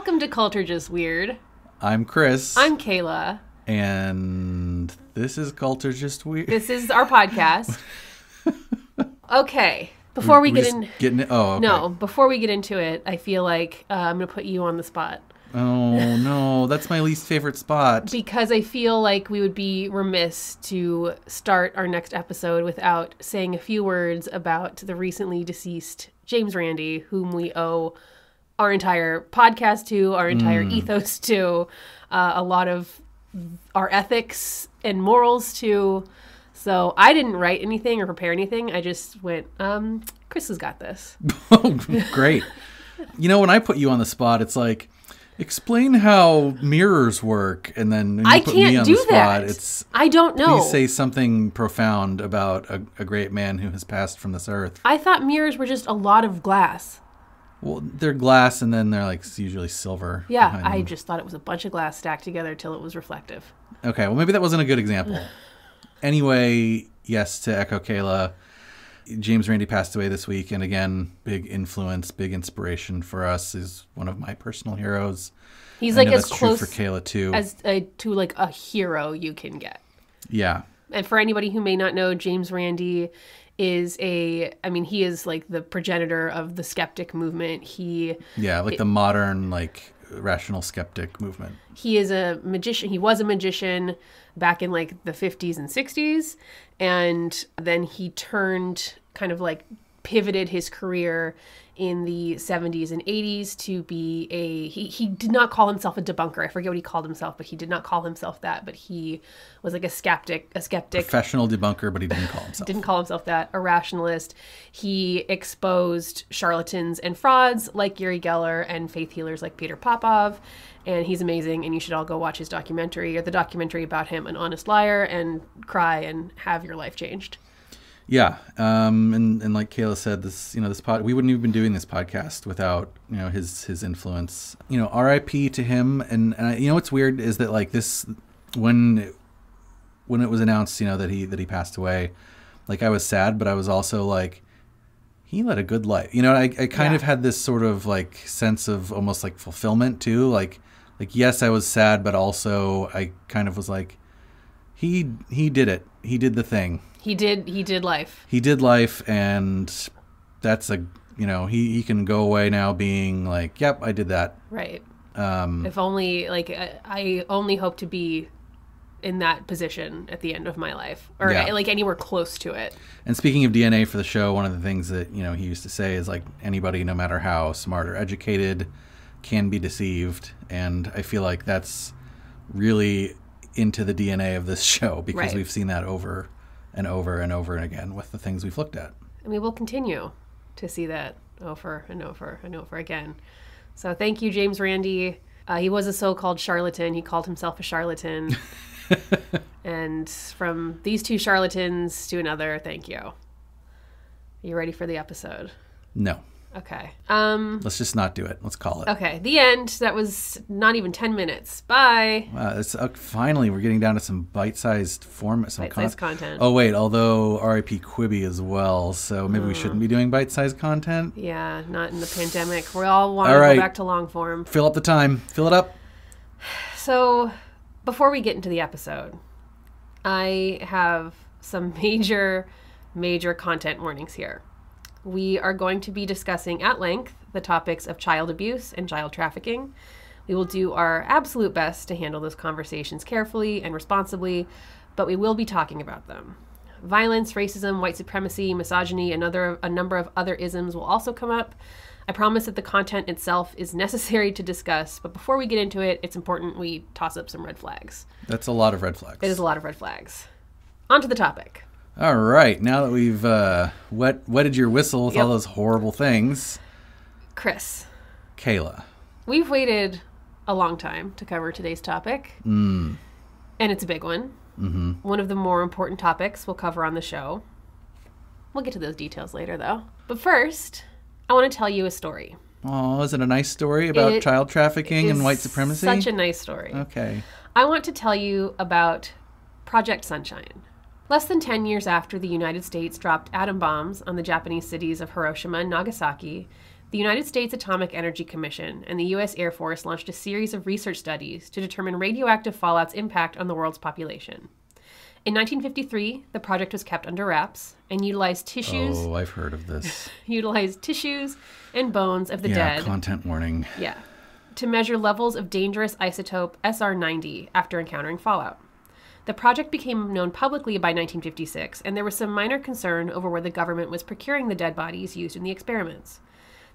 Welcome to Culture Just Weird. I'm Chris. I'm Kayla. And this is Culture Just Weird. This is our podcast. Okay. Before we get in... okay. No, before we get into it, I feel like I'm going to put you on the spot. Oh, no. That's my least favorite spot. Because I feel like we would be remiss to start our next episode without saying a few words about the recently deceased James Randi, whom we owe our entire podcast to, our entire ethos to, a lot of our ethics and morals to. So I didn't write anything or prepare anything. I just went, Chris has got this. Oh, great. You know, when I put you on the spot, it's like, explain how mirrors work, and then when you put me on the spot, it's I don't know. Please say something profound about a great man who has passed from this earth. I thought mirrors were just a lot of glass. Well, they're glass, and then they're like usually silver. Yeah, I just thought it was a bunch of glass stacked together till it was reflective. Okay, well, maybe that wasn't a good example. Anyway, yes, to echo Kayla, James Randi passed away this week, and again, big influence, big inspiration for us. Is one of my personal heroes. He's like as close for Kayla too, as to like a hero you can get. Yeah. And for anybody who may not know, James Randi is he is like the progenitor of the skeptic movement. The modern like rational skeptic movement. He is a magician. He was a magician back in like the 50s and 60s. And then he pivoted his career in the 70s and 80s to be he did not call himself a debunker. I forget what he called himself, but he did not call himself that. But he was like a skeptic. Professional debunker, but he didn't call himself. Didn't call himself that. A rationalist. He exposed charlatans and frauds like Gary Geller and faith healers like Peter Popov. And he's amazing, and you should all go watch his documentary, or the documentary about him, An Honest Liar, and cry and have your life changed. Yeah, and like Kayla said, we wouldn't have been doing this podcast without his influence. R.I.P. to him. And what's weird is that like this, when it was announced, that he passed away, like I was sad, but I was also like, he led a good life. I kind of had this sort of like sense of almost like fulfillment too. Like yes, I was sad, but also I kind of was like, he did it. He did the thing. He did life. He did life, and that's he can go away now being like, yep, I did that. Right. If only, like, I only hope to be in that position at the end of my life, or like anywhere close to it. And speaking of DNA for the show, one of the things that, he used to say is like anybody, no matter how smart or educated, can be deceived. And I feel like that's really into the DNA of this show, because we've seen that over and over and over and again with the things we've looked at. And we will continue to see that over and over and over again. So thank you, James Randi. He was a so-called charlatan. He called himself a charlatan. And from these two charlatans to another, thank you. Are you ready for the episode? No. Okay. Let's just not do it. Let's call it. Okay. The end. That was not even 10 minutes. Bye. Wow. Finally, we're getting down to some bite-sized format. Bite-sized content. Oh, wait. Although R.I.P. Quibi as well. So maybe we shouldn't be doing bite-sized content. Yeah. Not in the pandemic. We all want to go back to long form. Fill up the time. Fill it up. So before we get into the episode, I have some major content warnings here. We are going to be discussing at length the topics of child abuse and child trafficking. We will do our absolute best to handle those conversations carefully and responsibly, but we will be talking about them. Violence, racism, white supremacy, misogyny, and a number of other isms will also come up. I promise that the content itself is necessary to discuss, but before we get into it, it's important we toss up some red flags. That's a lot of red flags. It is a lot of red flags. On to the topic. All right. Now that we've wetted your whistle with all those horrible things. Chris. Kayla. We've waited a long time to cover today's topic. And it's a big one. Mm-hmm. One of the more important topics we'll cover on the show. We'll get to those details later, though. But first, I want to tell you a story. Oh, is it a nice story about child trafficking and white supremacy? Such a nice story. Okay. I want to tell you about Project Sunshine. Less than 10 years after the United States dropped atom bombs on the Japanese cities of Hiroshima and Nagasaki, the United States Atomic Energy Commission and the U.S. Air Force launched a series of research studies to determine radioactive fallout's impact on the world's population. In 1953, the project was kept under wraps and utilized tissues. Oh, I've heard of this. Utilized tissues and bones of the dead. Content warning. Yeah. To measure levels of dangerous isotope SR90 after encountering fallout. The project became known publicly by 1956, and there was some minor concern over where the government was procuring the dead bodies used in the experiments.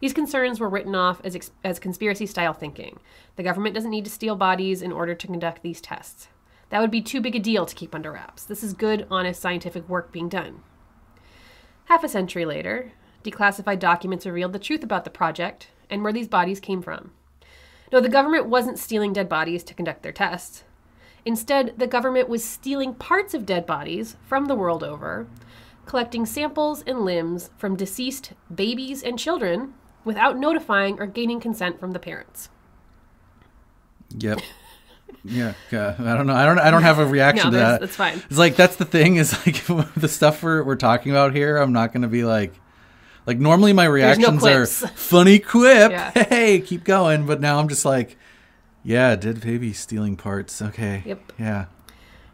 These concerns were written off as conspiracy-style thinking. The government doesn't need to steal bodies in order to conduct these tests. That would be too big a deal to keep under wraps. This is good, honest scientific work being done. Half a century later, declassified documents revealed the truth about the project and where these bodies came from. No, the government wasn't stealing dead bodies to conduct their tests. Instead, the government was stealing parts of dead bodies from the world over, collecting samples and limbs from deceased babies and children without notifying or gaining consent from the parents. Yep. Yeah, I don't know. I don't have a reaction to that. That's fine. It's like, that's the thing, is like the stuff we're talking about here, I'm not going to be like normally my reactions are funny quip. Yeah. Hey, keep going. But now I'm just like, yeah, dead baby stealing parts. Okay. Yep. Yeah.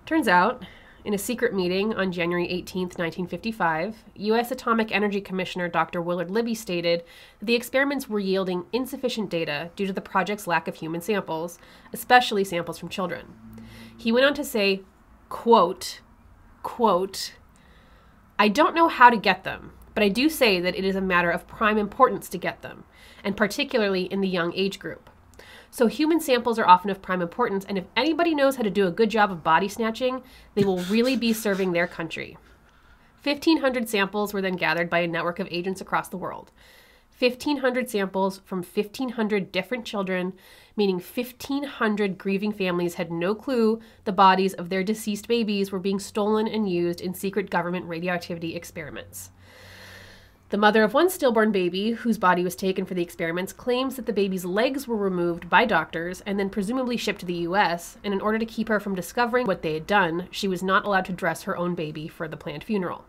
Turns out, in a secret meeting on January 18th, 1955, U.S. Atomic Energy Commissioner Dr. Willard Libby stated that the experiments were yielding insufficient data due to the project's lack of human samples, especially samples from children. He went on to say, quote, "I don't know how to get them, but I do say that it is a matter of prime importance to get them, and particularly in the young age group. So human samples are often of prime importance, and if anybody knows how to do a good job of body snatching, they will really be serving their country." 1,500 samples were then gathered by a network of agents across the world. 1,500 samples from 1,500 different children, meaning 1,500 grieving families had no clue the bodies of their deceased babies were being stolen and used in secret government radioactivity experiments. The mother of one stillborn baby, whose body was taken for the experiments, claims that the baby's legs were removed by doctors and then presumably shipped to the U.S., and in order to keep her from discovering what they had done, she was not allowed to dress her own baby for the planned funeral.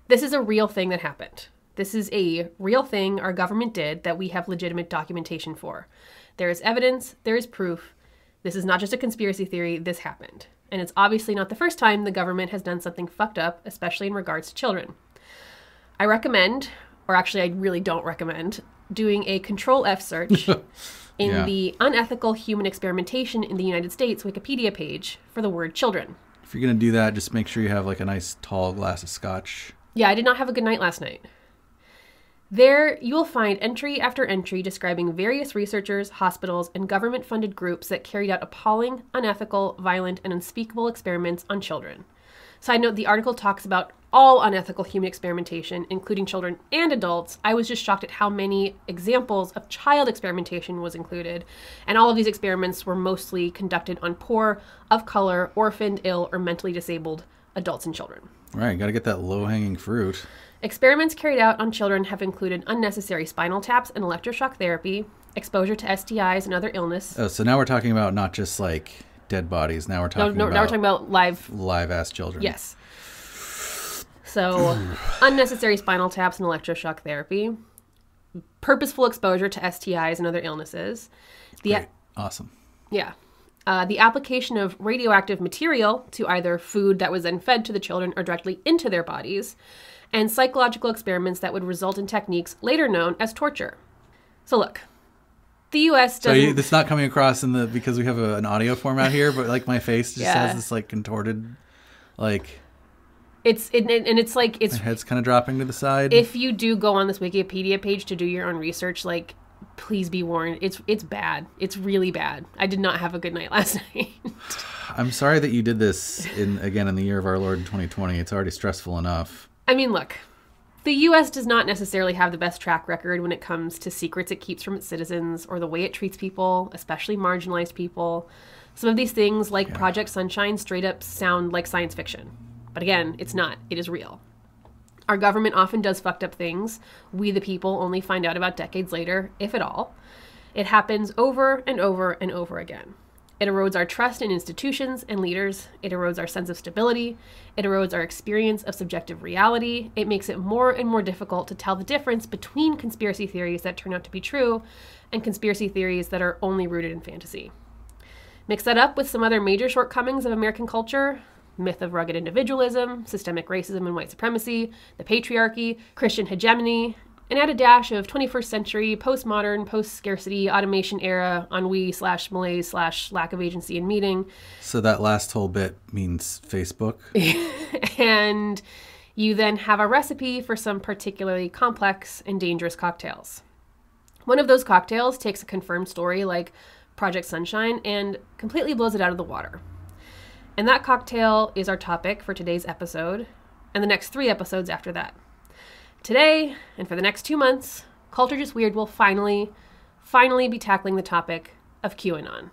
This is a real thing that happened. This is a real thing our government did that we have legitimate documentation for. There is evidence, there is proof. This is not just a conspiracy theory, this happened. And it's obviously not the first time the government has done something fucked up, especially in regards to children. I recommend, or actually I really don't recommend, doing a Control-F search in the Unethical Human Experimentation in the United States Wikipedia page for the word children. If you're going to do that, just make sure you have like a nice tall glass of scotch. Yeah, I did not have a good night last night. There, you will find entry after entry describing various researchers, hospitals, and government-funded groups that carried out appalling, unethical, violent, and unspeakable experiments on children. Side note, the article talks about all unethical human experimentation, including children and adults. I was just shocked at how many examples of child experimentation was included, and all of these experiments were mostly conducted on poor, of color, orphaned, ill, or mentally disabled adults and children. Right, got to get that low-hanging fruit. Experiments carried out on children have included unnecessary spinal taps and electroshock therapy, exposure to STIs and other illness. Oh, so now we're talking about not just like dead bodies. Now we're talking about... Now we're talking about live-ass children. Yes. So, unnecessary spinal taps and electroshock therapy, purposeful exposure to STIs and other illnesses. Great. Awesome. Yeah. The application of radioactive material to either food that was then fed to the children or directly into their bodies, and psychological experiments that would result in techniques later known as torture. So look, the U.S. doesn't... So it's not coming across in the... Because we have an audio format here, but like my face just has this like contorted, like... It's like my head's kind of dropping to the side. If you do go on this Wikipedia page to do your own research, like, please be warned. It's bad. It's really bad. I did not have a good night last night. I'm sorry that you did this in the year of our Lord 2020. It's already stressful enough. I mean, look, the U.S. does not necessarily have the best track record when it comes to secrets it keeps from its citizens or the way it treats people, especially marginalized people. Some of these things, like Project Sunshine, straight up sound like science fiction. But again, it's not. It is real. Our government often does fucked up things. We, the people, only find out about decades later, if at all. It happens over and over and over again. It erodes our trust in institutions and leaders. It erodes our sense of stability. It erodes our experience of subjective reality. It makes it more and more difficult to tell the difference between conspiracy theories that turn out to be true and conspiracy theories that are only rooted in fantasy. Mix that up with some other major shortcomings of American culture: myth of rugged individualism, systemic racism and white supremacy, the patriarchy, Christian hegemony, and add a dash of 21st century, postmodern, post-scarcity, automation era, ennui/malaise/lack of agency in meeting. So that last whole bit means Facebook? And you then have a recipe for some particularly complex and dangerous cocktails. One of those cocktails takes a confirmed story like Project Sunshine and completely blows it out of the water. And that cocktail is our topic for today's episode and the next 3 episodes after that. Today, and for the next 2 months, Culture Just Weird will finally be tackling the topic of QAnon.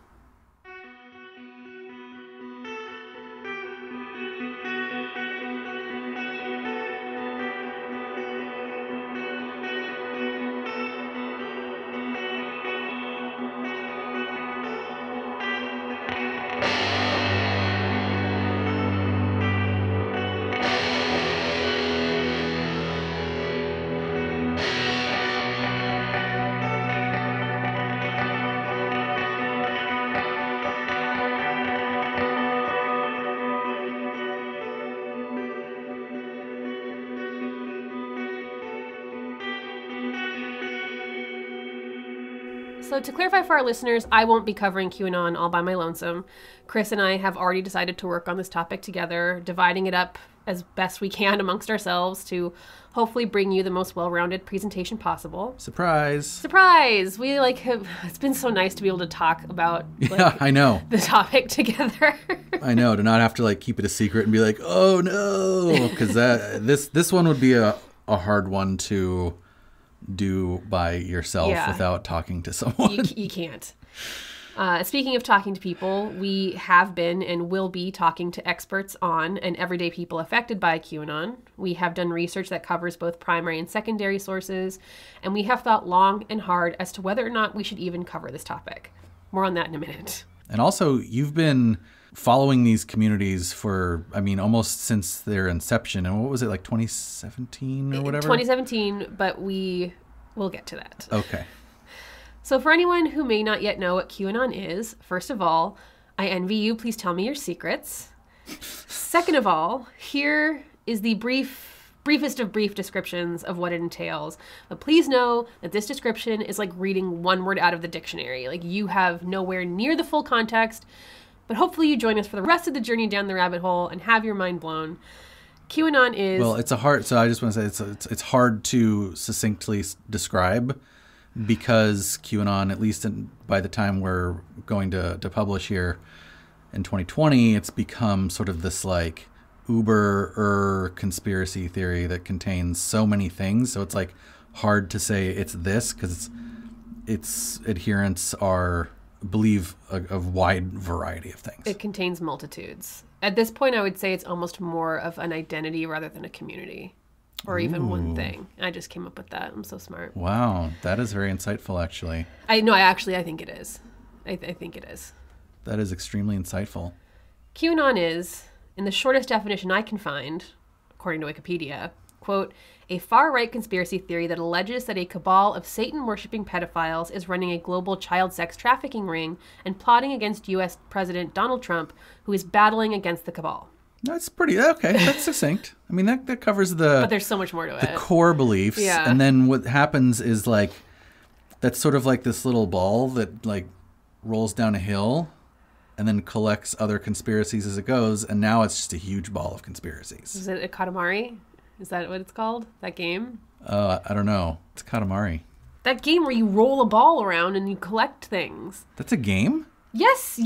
So to clarify for our listeners, I won't be covering QAnon all by my lonesome. Chris and I have already decided to work on this topic together, dividing it up as best we can amongst ourselves to hopefully bring you the most well-rounded presentation possible. Surprise! Surprise! We it's been so nice to be able to talk about I know. the topic together. I know, to not have to keep it a secret and be like, oh no, because this one would be a hard one to do by yourself without talking to someone. You can't. Speaking of talking to people, we have been and will be talking to experts on and everyday people affected by QAnon. We have done research that covers both primary and secondary sources, and we have thought long and hard as to whether or not we should even cover this topic. More on that in a minute. And also, you've been following these communities for, almost since their inception. And what was it, 2017 or whatever? 2017, but we will get to that. Okay. So for anyone who may not yet know what QAnon is, first of all, I envy you. Please tell me your secrets. Second of all, here is the briefest of brief descriptions of what it entails. But please know that this description is like reading one word out of the dictionary. You have nowhere near the full context. But hopefully you join us for the rest of the journey down the rabbit hole and have your mind blown. QAnon is... Well, so I just want to say it's hard to succinctly describe, because QAnon, at least by the time we're going to publish here in 2020, it's become sort of this uber conspiracy theory that contains so many things. So it's hard to say it's this, because its adherents believe a wide variety of things. It contains multitudes. At this point, I would say it's almost more of an identity rather than a community, or even one thing. I just came up with that. I'm so smart. Wow, that is very insightful, actually. I think it is. I think it is. That is extremely insightful. QAnon is, in the shortest definition I can find, according to Wikipedia, quote, a far-right conspiracy theory that alleges that a cabal of Satan-worshipping pedophiles is running a global child sex trafficking ring and plotting against U.S. President Donald Trump, who is battling against the cabal. That's pretty, okay, that's succinct. That covers the... But there's so much more to it. The core beliefs. Yeah. And then what happens is, that's sort of like this little ball that, rolls down a hill and then collects other conspiracies as it goes, and now it's just a huge ball of conspiracies. Is it a Katamari? Is that what it's called? That game? I don't know. It's Katamari. That game where you roll a ball around and you collect things. That's a game? Yes.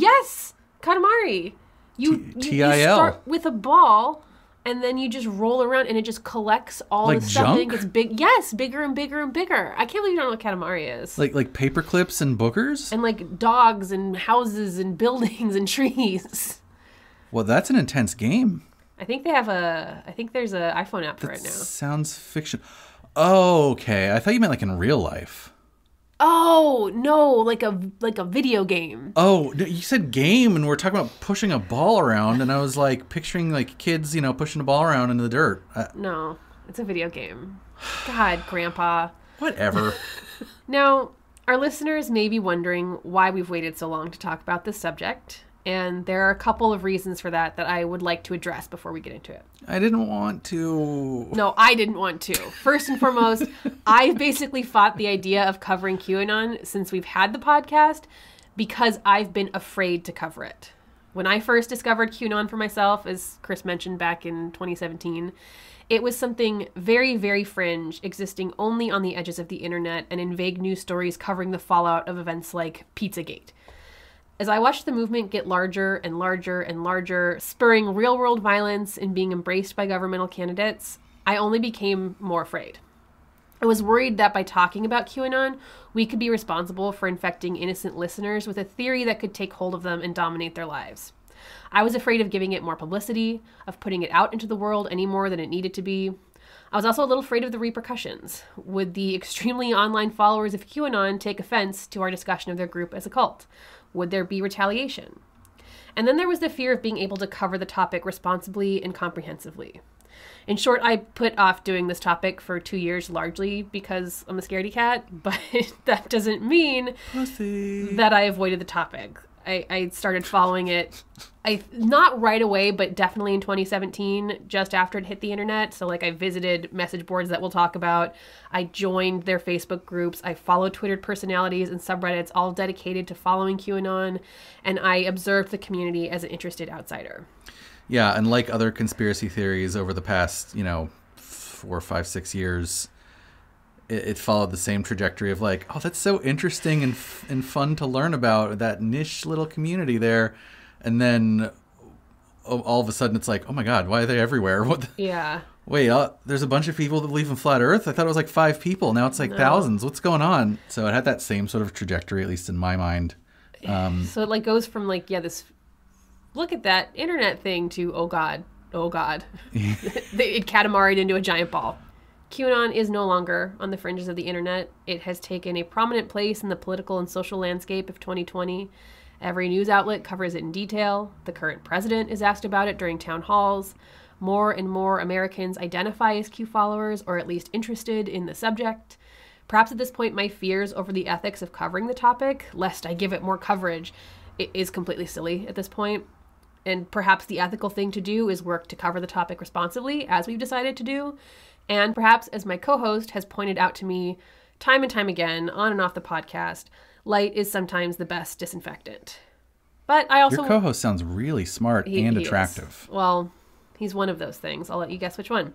Katamari. You start with a ball, and then you just roll around, and it just collects all the stuff. Junk? And it gets big. Yes, bigger and bigger and bigger. I can't believe you don't know what Katamari is. Like paper clips and boogers? And dogs and houses and buildings and trees. Well, that's an intense game. I think there's an iPhone app for it now. Sounds fiction. Oh, okay. I thought you meant in real life. Oh, no, like a video game. Oh, no, you said game, and we're talking about pushing a ball around, and I was like picturing like kids, pushing a ball around into the dirt. No, it's a video game. God, Grandpa. Whatever. Now, our listeners may be wondering why we've waited so long to talk about this subject, and there are a couple of reasons for that I would like to address before we get into it. I didn't want to. No, I didn't want to. First and foremost, I've basically fought the idea of covering QAnon since we've had the podcast because I've been afraid to cover it. When I first discovered QAnon for myself, as Chris mentioned back in 2017, it was something very, very fringe, existing only on the edges of the internet and in vague news stories covering the fallout of events like Pizzagate. As I watched the movement get larger and larger and larger, spurring real-world violence and being embraced by governmental candidates, I only became more afraid. I was worried that by talking about QAnon, we could be responsible for infecting innocent listeners with a theory that could take hold of them and dominate their lives. I was afraid of giving it more publicity, of putting it out into the world any more than it needed to be. I was also a little afraid of the repercussions. Would the extremely online followers of QAnon take offense to our discussion of their group as a cult? Would there be retaliation? And then there was the fear of being able to cover the topic responsibly and comprehensively. In short, I put off doing this topic for 2 years largely because I'm a scaredy cat, but that doesn't mean that I avoided the topic. I started following it, not right away, but definitely in 2017, just after it hit the internet. So I visited message boards that we'll talk about. I joined their Facebook groups. I followed Twitter personalities and subreddits all dedicated to following QAnon. And I observed the community as an interested outsider. Yeah, and like other conspiracy theories over the past, 4, 5, 6 years, it followed the same trajectory of oh, that's so interesting and fun to learn about that niche little community there. And then all of a sudden it's oh my God, why are they everywhere? Yeah. Wait, there's a bunch of people that believe in flat Earth? I thought it was 5 people. Now it's thousands. What's going on? So it had that same sort of trajectory, at least in my mind. So it goes from this look at that internet thing to oh God. It catamaried into a giant ball. QAnon is no longer on the fringes of the internet. It has taken a prominent place in the political and social landscape of 2020. Every news outlet covers it in detail. The current president is asked about it during town halls. More and more Americans identify as Q followers, or at least interested in the subject. Perhaps at this point, my fears over the ethics of covering the topic, lest I give it more coverage, is completely silly at this point. And perhaps the ethical thing to do is work to cover the topic responsibly, as we've decided to do. And perhaps, as my co-host has pointed out to me time and time again, on and off the podcast, light is sometimes the best disinfectant. But I also... Your co-host sounds really smart and attractive. Well, he's one of those things. I'll let you guess which one.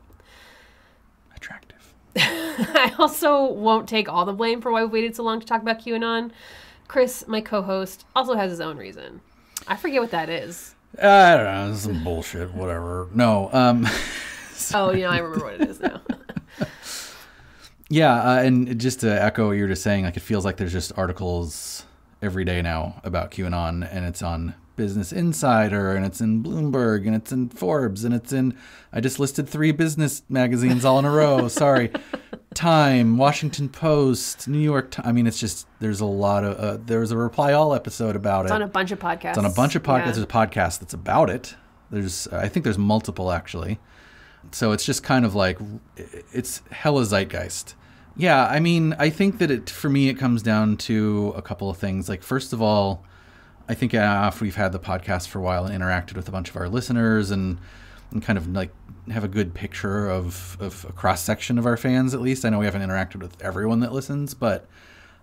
Attractive. I also won't take all the blame for why we waited so long to talk about QAnon. Chris, my co-host, also has his own reason. I forget what that is. I don't know. This is some bullshit. Whatever. No. Oh, I remember what it is now. Yeah, and just to echo what you were just saying, it feels like there's just articles every day now about QAnon, and it's on Business Insider, and it's in Bloomberg, and it's in Forbes, and it's in, I just listed 3 business magazines all in a row. Sorry. Time, Washington Post, New York Times. I mean, it's just, there's a lot of, there's a Reply All episode about it. It's on a bunch of podcasts. It's on a bunch of podcasts. Yeah. There's a podcast that's about it. I think there's multiple, actually. So it's just kind of it's hella zeitgeist. Yeah, I mean, I think that for me, it comes down to a couple of things. First of all, I think after we've had the podcast for a while and interacted with a bunch of our listeners and kind of have a good picture of a cross-section of our fans, at least. I know we haven't interacted with everyone that listens, but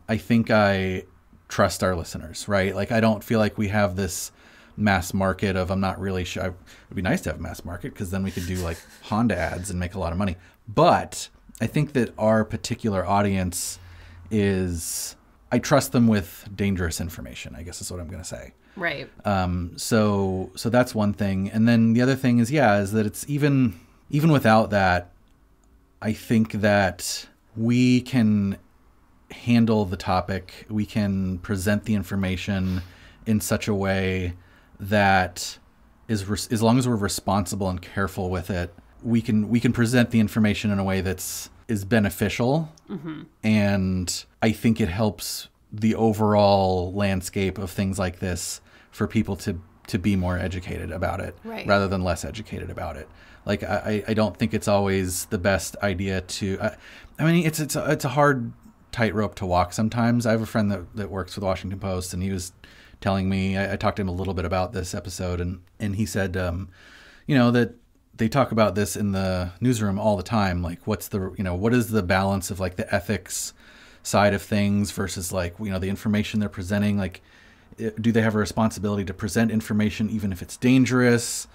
I think I trust our listeners, right? I don't feel like we have this mass market of, I'm not really sure. It would be nice to have a mass market because then we could do Honda ads and make a lot of money. But I think that our particular audience I trust them with dangerous information, I guess is what I'm going to say. Right. So that's one thing. And then the other thing is that it's even without that, I think that we can handle the topic. We can present the information in such a way that as long as we're responsible and careful with it, we can present the information in a way that's is beneficial. And I think it helps the overall landscape of things like this for people to be more educated about it rather than less educated about it. Like, I don't think it's always the best idea to, I mean, it's a hard tightrope to walk sometimes. I have a friend that works for the Washington Post, and he was telling me, I talked to him a little bit about this episode, and he said, that they talk about this in the newsroom all the time. Like, what is the balance of like the ethics side of things versus like, the information they're presenting? Like, do they have a responsibility to present information even if it's dangerous?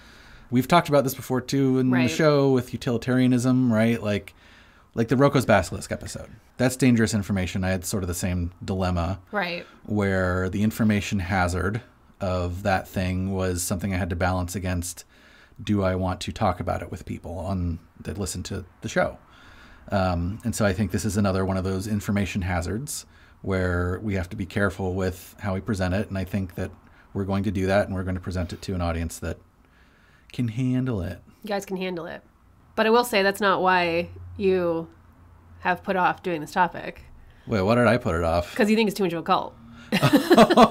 We've talked about this before too in the show with utilitarianism, right? Like the Rocco's Basilisk episode. That's dangerous information. I had sort of the same dilemma. Right. Where the information hazard of that thing was something I had to balance against, do I want to talk about it with people that listen to the show? And so I think this is another one of those information hazards where we have to be careful with how we present it. And I think that we're going to do that, and we're going to present it to an audience that can handle it. You guys can handle it. But I will say that's not why you have put off doing this topic. Wait, why did I put it off? Because you think it's too much of a cult.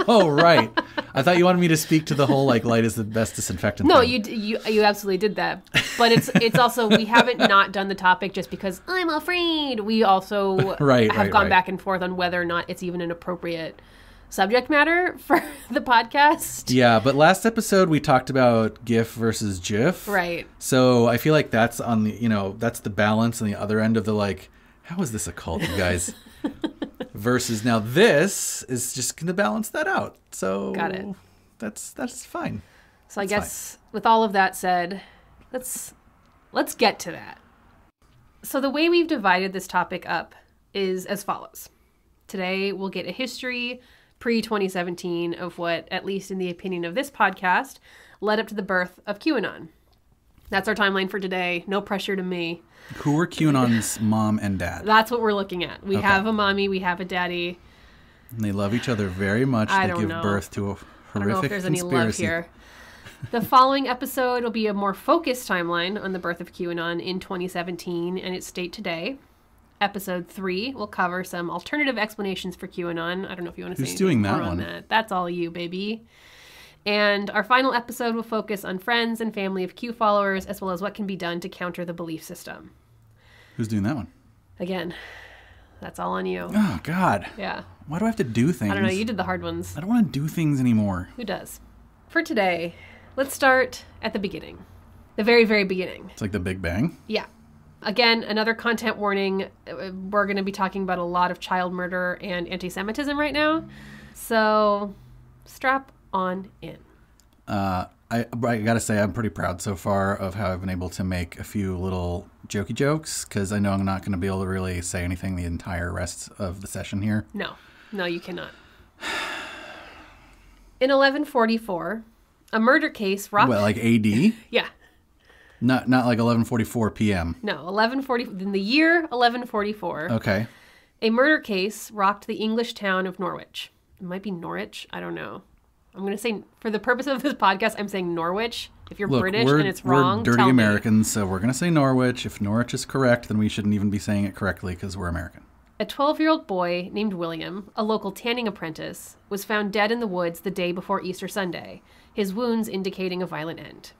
Oh, right. I thought you wanted me to speak to the whole like light is the best disinfectant thing. You absolutely did that. But it's also, we haven't not done the topic just because I'm afraid. We also have gone back and forth on whether or not it's even an appropriate subject matter for the podcast. Yeah, but last episode we talked about GIF versus GIF. Right. So I feel like that's on the, that's the balance on the other end of the like, how is this a cult, you guys? Versus now this is just going to balance that out. So got it. That's fine. So I guess with all of that said, let's get to that. So the way we've divided this topic up is as follows. Today we'll get a history pre-2017 of what, at least in the opinion of this podcast, led up to the birth of QAnon. That's our timeline for today. No pressure to me. Who were QAnon's mom and dad? That's what we're looking at. We have a mommy, we have a daddy. And they love each other very much. They give birth to a horrific conspiracy. I don't know if there's any love here. The following episode will be a more focused timeline on the birth of QAnon in 2017 and its state today. Episode 3 will cover some alternative explanations for QAnon. I don't know if you want to say anything more on that. That's all you, baby. And our final episode will focus on friends and family of Q followers, as well as what can be done to counter the belief system. Who's doing that one? Again, that's all on you. Oh, God. Yeah. Why do I have to do things? I don't know. You did the hard ones. I don't want to do things anymore. Who does? For today, let's start at the beginning. The very, very beginning. It's like the Big Bang? Yeah. Again, another content warning. We're going to be talking about a lot of child murder and anti-Semitism right now. So strap on in. I gotta say, I'm pretty proud so far of how I've been able to make a few little jokey jokes, because I know I'm not going to be able to really say anything the entire rest of the session here. No, you cannot. In 1144, a murder case rocked... Well, like AD? Yeah. Not like 11:44 p.m. No, in the year 1144. Okay. A murder case rocked the English town of Norwich. It might be Norwich. I don't know. I'm going to say, for the purpose of this podcast, I'm saying Norwich. If you're British and it's wrong, we're dirty tell Americans, so we're going to say Norwich. If Norwich is correct, then we shouldn't even be saying it correctly because we're American. A 12-year-old boy named William, a local tanning apprentice, was found dead in the woods the day before Easter Sunday, his wounds indicating a violent end.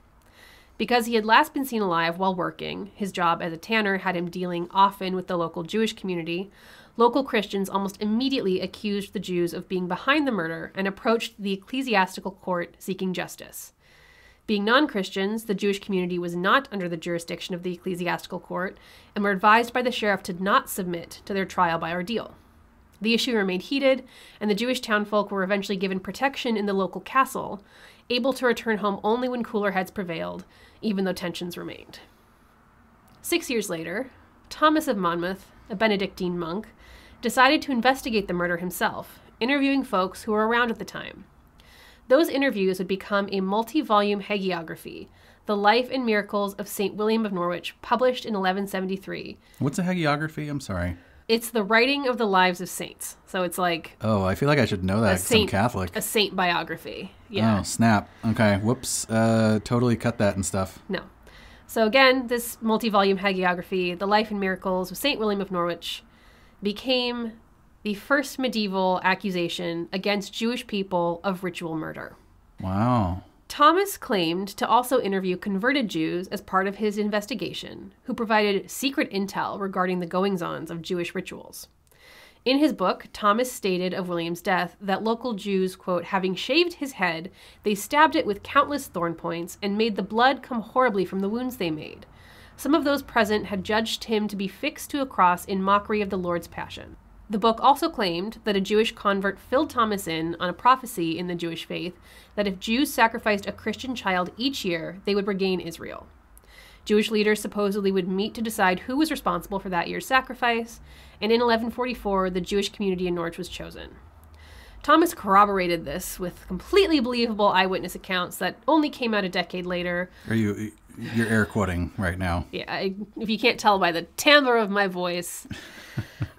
Because he had last been seen alive while working, his job as a tanner had him dealing often with the local Jewish community, local Christians almost immediately accused the Jews of being behind the murder and approached the ecclesiastical court seeking justice. Being non-Christians, the Jewish community was not under the jurisdiction of the ecclesiastical court and were advised by the sheriff to not submit to their trial by ordeal. The issue remained heated, and the Jewish townfolk were eventually given protection in the local castle, able to return home only when cooler heads prevailed, even though tensions remained. 6 years later, Thomas of Monmouth, a Benedictine monk, decided to investigate the murder himself, interviewing folks who were around at the time. Those interviews would become a multi-volume hagiography, The Life and Miracles of St. William of Norwich, published in 1173. What's a hagiography? I'm sorry. It's the writing of the lives of saints. So it's like... Oh, I feel like I should know that because I'm Catholic. A saint biography. Yeah. Oh, snap. Okay. Whoops. Totally cut that and stuff. No. So again, this multi-volume hagiography, The Life and Miracles of St. William of Norwich, became the first medieval accusation against Jewish people of ritual murder. Wow. Thomas claimed to also interview converted Jews as part of his investigation, who provided secret intel regarding the goings-ons of Jewish rituals. In his book, Thomas stated of William's death that local Jews, quote, having shaved his head, they stabbed it with countless thorn points and made the blood come horribly from the wounds they made. Some of those present had judged him to be fixed to a cross in mockery of the Lord's passion. The book also claimed that a Jewish convert filled Thomas in on a prophecy in the Jewish faith that if Jews sacrificed a Christian child each year, they would regain Israel. Jewish leaders supposedly would meet to decide who was responsible for that year's sacrifice, and in 1144, the Jewish community in Norwich was chosen. Thomas corroborated this with completely believable eyewitness accounts that only came out a decade later. You're air quoting right now. Yeah, if you can't tell by the timbre of my voice.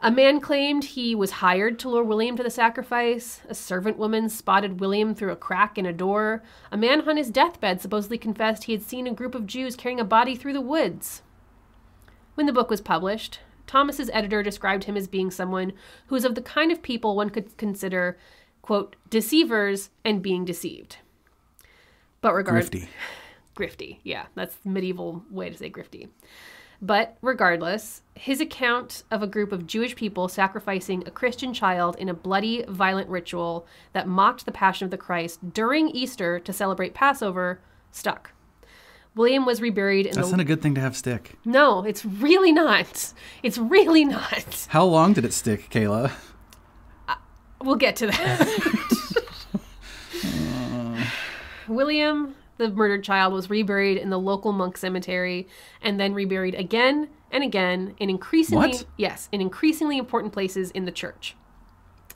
A man claimed he was hired to lure William to the sacrifice. A servant woman spotted William through a crack in a door. A man on his deathbed supposedly confessed he had seen a group of Jews carrying a body through the woods. When the book was published, Thomas's editor described him as being someone who was of the kind of people one could consider, quote, deceivers and being deceived. But Grifty, yeah, that's the medieval way to say grifty. But regardless, his account of a group of Jewish people sacrificing a Christian child in a bloody, violent ritual that mocked the Passion of the Christ during Easter to celebrate Passover stuck. William was reburied in That's not a good thing to have stick. No, it's really not. It's really not. How long did it stick, Kayla? We'll get to that. William, the murdered child, was reburied in the local monk cemetery and then reburied again and again in increasingly important places in the church.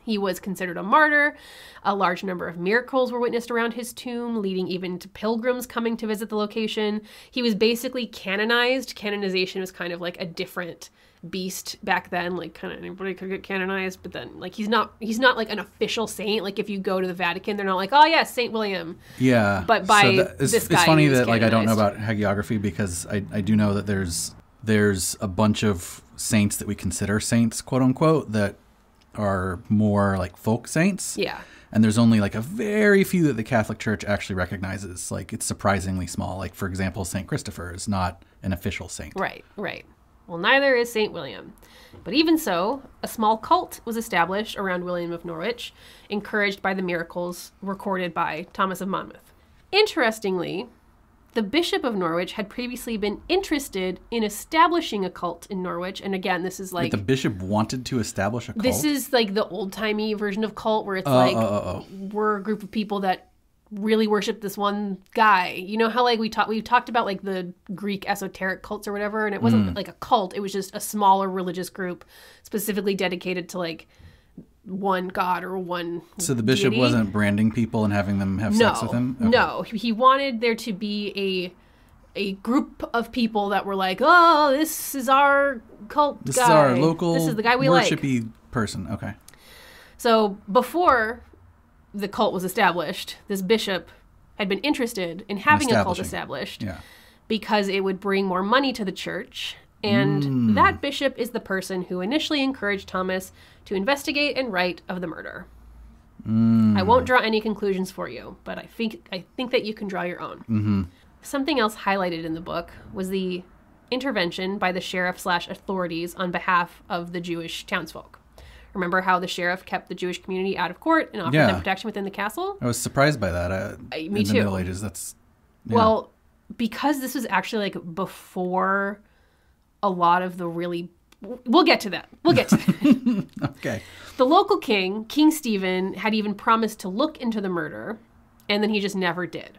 He was considered a martyr. A large number of miracles were witnessed around his tomb, leading even to pilgrims coming to visit the location. He was basically canonized. Canonization was kind of like a different beast back then. Like, kind of anybody could get canonized, but then like he's not like an official saint. Like if you go to the Vatican, they're not like, oh yes, Saint William. Yeah. But by this guy, it's funny that like I don't know about hagiography because I do know that there's a bunch of saints that we consider saints, quote unquote, that are more like folk saints. Yeah. And there's only like a very few that the Catholic Church actually recognizes. Like it's surprisingly small. Like for example, St. Christopher is not an official saint. Right. Well, neither is St. William. But even so, a small cult was established around William of Norwich, encouraged by the miracles recorded by Thomas of Monmouth. Interestingly, the Bishop of Norwich had previously been interested in establishing a cult in Norwich. And again, this is like... the bishop wanted to establish a cult? This is like the old-timey version of cult where it's we're a group of people that really worship this one guy. You know how like we talked about like the Greek esoteric cults or whatever, and it wasn't like a cult. It was just a smaller religious group specifically dedicated to like one god or one So the bishop deity. wasn't branding people and having them have sex with him? Okay. No, he wanted there to be a group of people that were like, oh, this is our cult guy. This is our local this is the guy we like. worshipy person. Okay. So before the cult was established, this bishop had been interested in having a cult established because it would bring more money to the church. And that bishop is the person who initially encouraged Thomas to investigate and write of the murder. I won't draw any conclusions for you, but I think that you can draw your own. Mm-hmm. Something else highlighted in the book was the intervention by the sheriff/authorities on behalf of the Jewish townsfolk. Remember how the sheriff kept the Jewish community out of court and offered them protection within the castle? I was surprised by that. Me in too. the Middle Ages, that's... Yeah. Well, because this was actually like before a lot of the really... We'll get to that. Okay. The local king, King Stephen, had even promised to look into the murder, and then he just never did.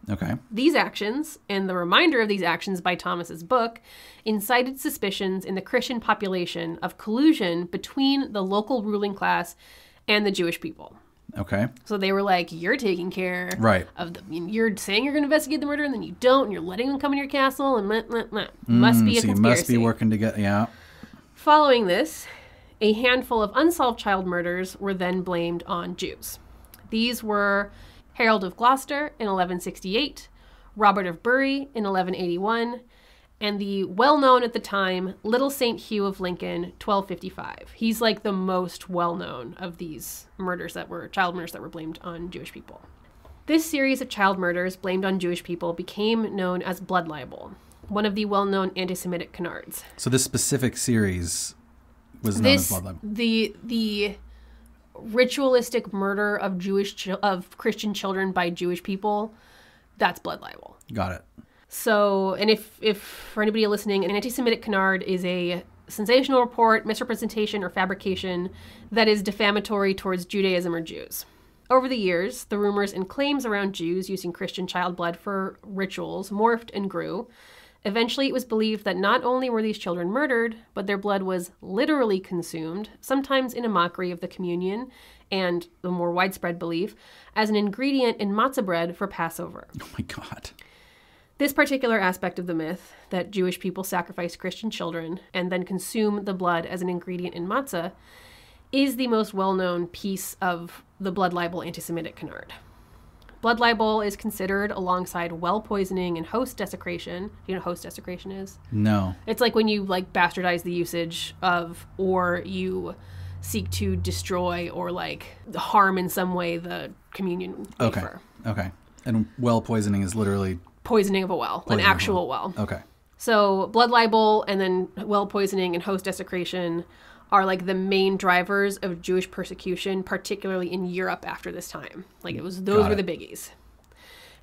Okay. These actions, and the reminder of these actions by Thomas's book, incited suspicions in the Christian population of collusion between the local ruling class and the Jewish people. Okay. So they were like, you're taking care of you're saying you're going to investigate the murder, and then you don't, and you're letting them come in your castle, and must be a conspiracy. You must be working together, yeah. Following this, a handful of unsolved child murders were then blamed on Jews. These were Harold of Gloucester in 1168, Robert of Bury in 1181, and the well-known at the time Little St. Hugh of Lincoln, 1255. He's like the most well-known of these child murders that were blamed on Jewish people. This series of child murders blamed on Jewish people became known as blood libel, one of the well-known anti-Semitic canards. So this specific series was known as blood libel. The ritualistic murder of Christian children by Jewish people, that's blood libel. Got it. So, and if for anybody listening, an anti-Semitic canard is a sensational report, misrepresentation, or fabrication that is defamatory towards Judaism or Jews. Over the years, the rumors and claims around Jews using Christian child blood for rituals morphed and grew. Eventually, it was believed that not only were these children murdered, but their blood was literally consumed, sometimes in a mockery of the communion, and the more widespread belief, as an ingredient in matzah bread for Passover. Oh my God. This particular aspect of the myth, that Jewish people sacrifice Christian children and then consume the blood as an ingredient in matzah, is the most well-known piece of the blood libel anti-Semitic canard. Blood libel is considered alongside well poisoning and host desecration. Do you know what host desecration is? No. It's like when you like bastardize the usage of, or you seek to destroy or like harm in some way the communion wafer. Okay. And well poisoning is literally poisoning of a well, an actual well. Okay. So blood libel and then well poisoning and host desecration are like the main drivers of Jewish persecution, particularly in Europe after this time. Like those were the biggies.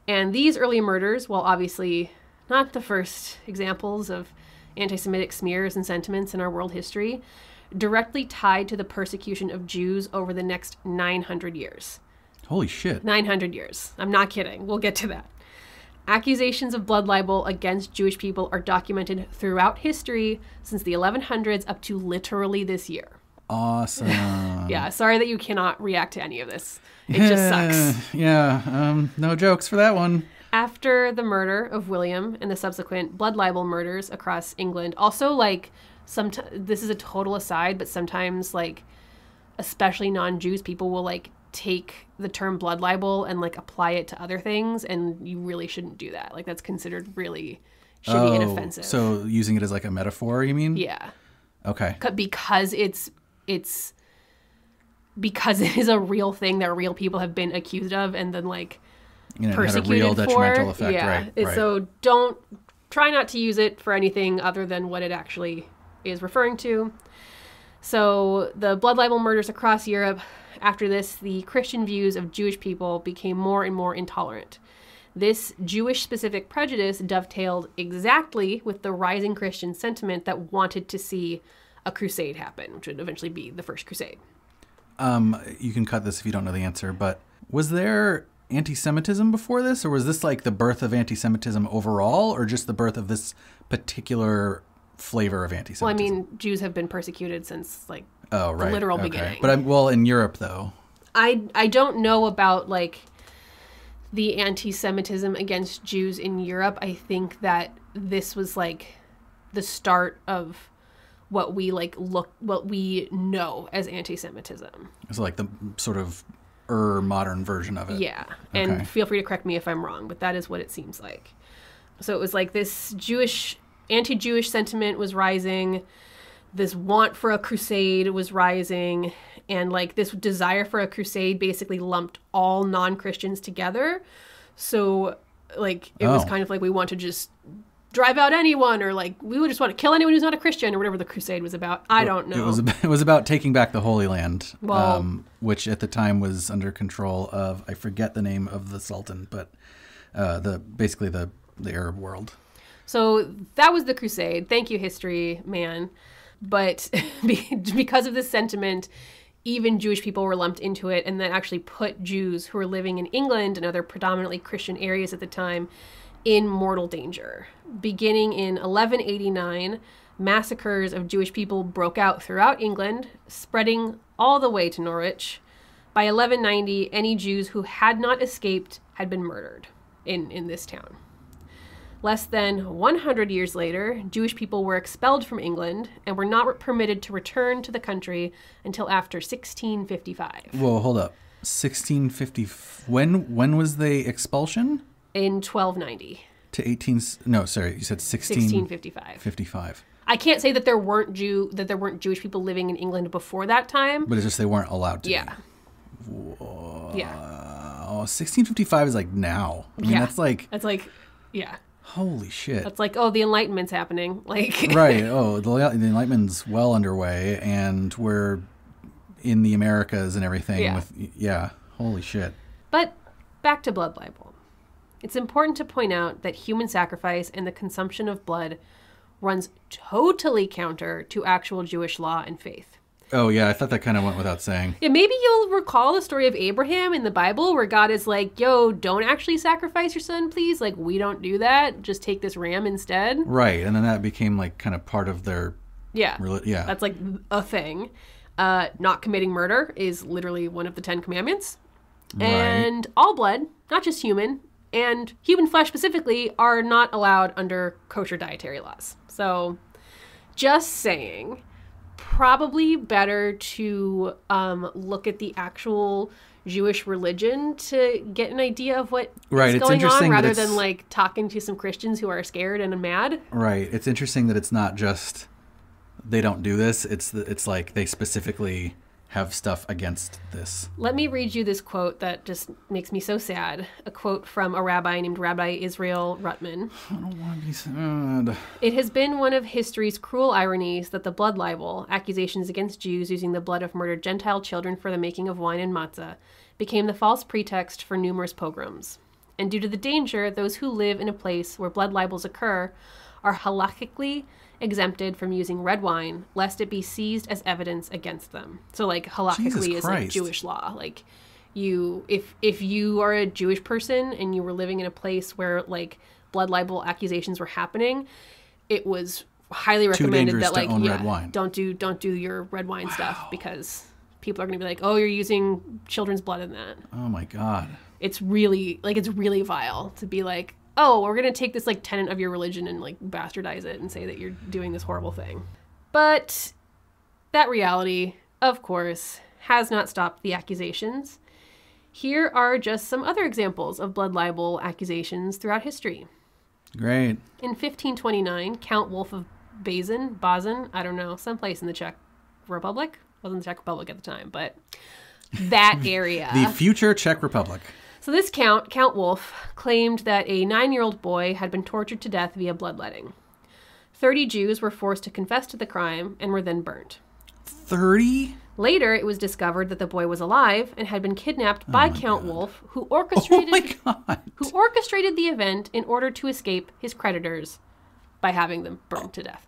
And these early murders, while obviously not the first examples of anti-Semitic smears and sentiments in our world history, directly tied to the persecution of Jews over the next 900 years. Holy shit. 900 years. I'm not kidding. We'll get to that. Accusations of blood libel against Jewish people are documented throughout history since the 1100s up to literally this year. Awesome. Yeah, sorry that you cannot react to any of this. It just sucks. Yeah, no jokes for that one. After the murder of William and the subsequent blood libel murders across England, also like this is a total aside, but sometimes like especially non-Jews people will like take the term blood libel and like apply it to other things, and you really shouldn't do that. Like that's considered really shitty and offensive. So using it as like a metaphor, you mean? Yeah. Okay. Because it is a real thing that real people have been accused of and then like persecuted had a real detrimental for. Effect. Yeah. Right. So try not to use it for anything other than what it actually is referring to. So the blood libel murders across Europe. After this, the Christian views of Jewish people became more and more intolerant. This Jewish-specific prejudice dovetailed exactly with the rising Christian sentiment that wanted to see a crusade happen, which would eventually be the First Crusade. You can cut this if you don't know the answer, but was there anti-Semitism before this, or was this like the birth of anti-Semitism overall, or just the birth of this particular flavor of anti-Semitism? Well, I mean, Jews have been persecuted since like the literal beginning. But in Europe though. I don't know about like the anti-Semitism against Jews in Europe. I think that this was like the start of what we know as anti-Semitism. So like the sort of modern version of it. Yeah. And feel free to correct me if I'm wrong, but that is what it seems like. So it was like this anti-Jewish sentiment was rising. This want for a crusade was rising, and like this desire for a crusade basically lumped all non-Christians together. So like it was kind of like we want to just drive out anyone, or like we would just want to kill anyone who's not a Christian, or whatever the crusade was about. I don't know. It was about taking back the Holy Land, well, which at the time was under control of, I forget the name of the Sultan, but basically the Arab world. So that was the crusade. Thank you, history man. But because of this sentiment, even Jewish people were lumped into it, and that actually put Jews who were living in England and other predominantly Christian areas at the time in mortal danger. Beginning in 1189, massacres of Jewish people broke out throughout England, spreading all the way to Norwich. By 1190, any Jews who had not escaped had been murdered in this town. Less than 100 years later, Jewish people were expelled from England and were not permitted to return to the country until after 1655. Whoa, hold up. 1650. When was the expulsion? in 1290. To 18... No, sorry. You said 1655. 55. I can't say that there weren't Jewish people living in England before that time. But it's just they weren't allowed to. Yeah. Whoa. Yeah. 1655 is like now. I mean, that's like... That's like, yeah. Holy shit. That's like, oh, the Enlightenment's happening. Like right. Oh, the Enlightenment's well underway, and we're in the Americas and everything. Yeah. Holy shit. But back to blood libel. It's important to point out that human sacrifice and the consumption of blood runs totally counter to actual Jewish law and faith. Oh, yeah. I thought that kind of went without saying. Yeah, maybe you'll recall the story of Abraham in the Bible where God is like, yo, don't actually sacrifice your son, please. Like, we don't do that. Just take this ram instead. Right. And then that became like kind of part of their... Yeah. Yeah. That's like a thing. Not committing murder is literally one of the 10 commandments. Right. And all blood, not just human, and human flesh specifically, are not allowed under kosher dietary laws. So, just saying, probably better to look at the actual Jewish religion to get an idea of what is going on, rather than like talking to some Christians who are scared and mad. Right. It's interesting that it's not just they don't do this. It's like they specifically have stuff against this. Let me read you this quote that just makes me so sad. A quote from a rabbi named Rabbi Israel Rutman. I don't want to be sad. It has been one of history's cruel ironies that the blood libel, accusations against Jews using the blood of murdered Gentile children for the making of wine and matzah, became the false pretext for numerous pogroms. And due to the danger, those who live in a place where blood libels occur are halakhically exempted from using red wine, lest it be seized as evidence against them. So, like, halakhically is like Jewish law. Like, if you are a Jewish person and you were living in a place where like blood libel accusations were happening, it was highly recommended that like red wine. don't do your red wine stuff, because people are going to be like, oh, you're using children's blood in that. Oh my God. It's really vile to be like, oh, we're going to take this like tenet of your religion and like bastardize it and say that you're doing this horrible thing. But that reality, of course, has not stopped the accusations. Here are just some other examples of blood libel accusations throughout history. Great. In 1529, Count Wolf of Bazin, I don't know, someplace in the Czech Republic. Wasn't the Czech Republic at the time, but that area. The future Czech Republic. So this Count Wolf, claimed that a 9-year-old boy had been tortured to death via bloodletting. 30 Jews were forced to confess to the crime and were then burnt. 30? Later, it was discovered that the boy was alive and had been kidnapped by Count Wolf, who orchestrated the event in order to escape his creditors by having them burned to death.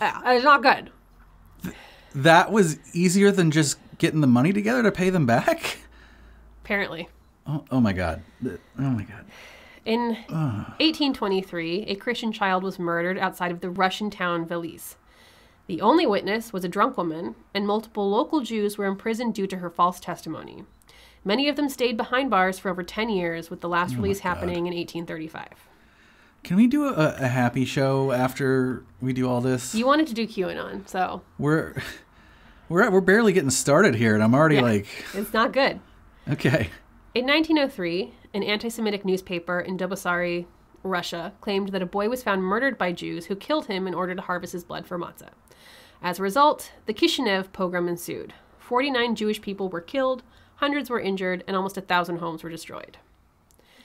It's not good. That was easier than just getting the money together to pay them back? Apparently. Oh my God. Oh my God. In 1823, a Christian child was murdered outside of the Russian town Velis. The only witness was a drunk woman, and multiple local Jews were imprisoned due to her false testimony. Many of them stayed behind bars for over 10 years, with the last release happening in 1835. Can we do a happy show after we do all this? You wanted to do QAnon, so... We're barely getting started here, and I'm already like... It's not good. Okay. In 1903, an anti-Semitic newspaper in Dobosari, Russia, claimed that a boy was found murdered by Jews who killed him in order to harvest his blood for matzah. As a result, the Kishinev pogrom ensued. 49 Jewish people were killed, hundreds were injured, and almost 1,000 homes were destroyed.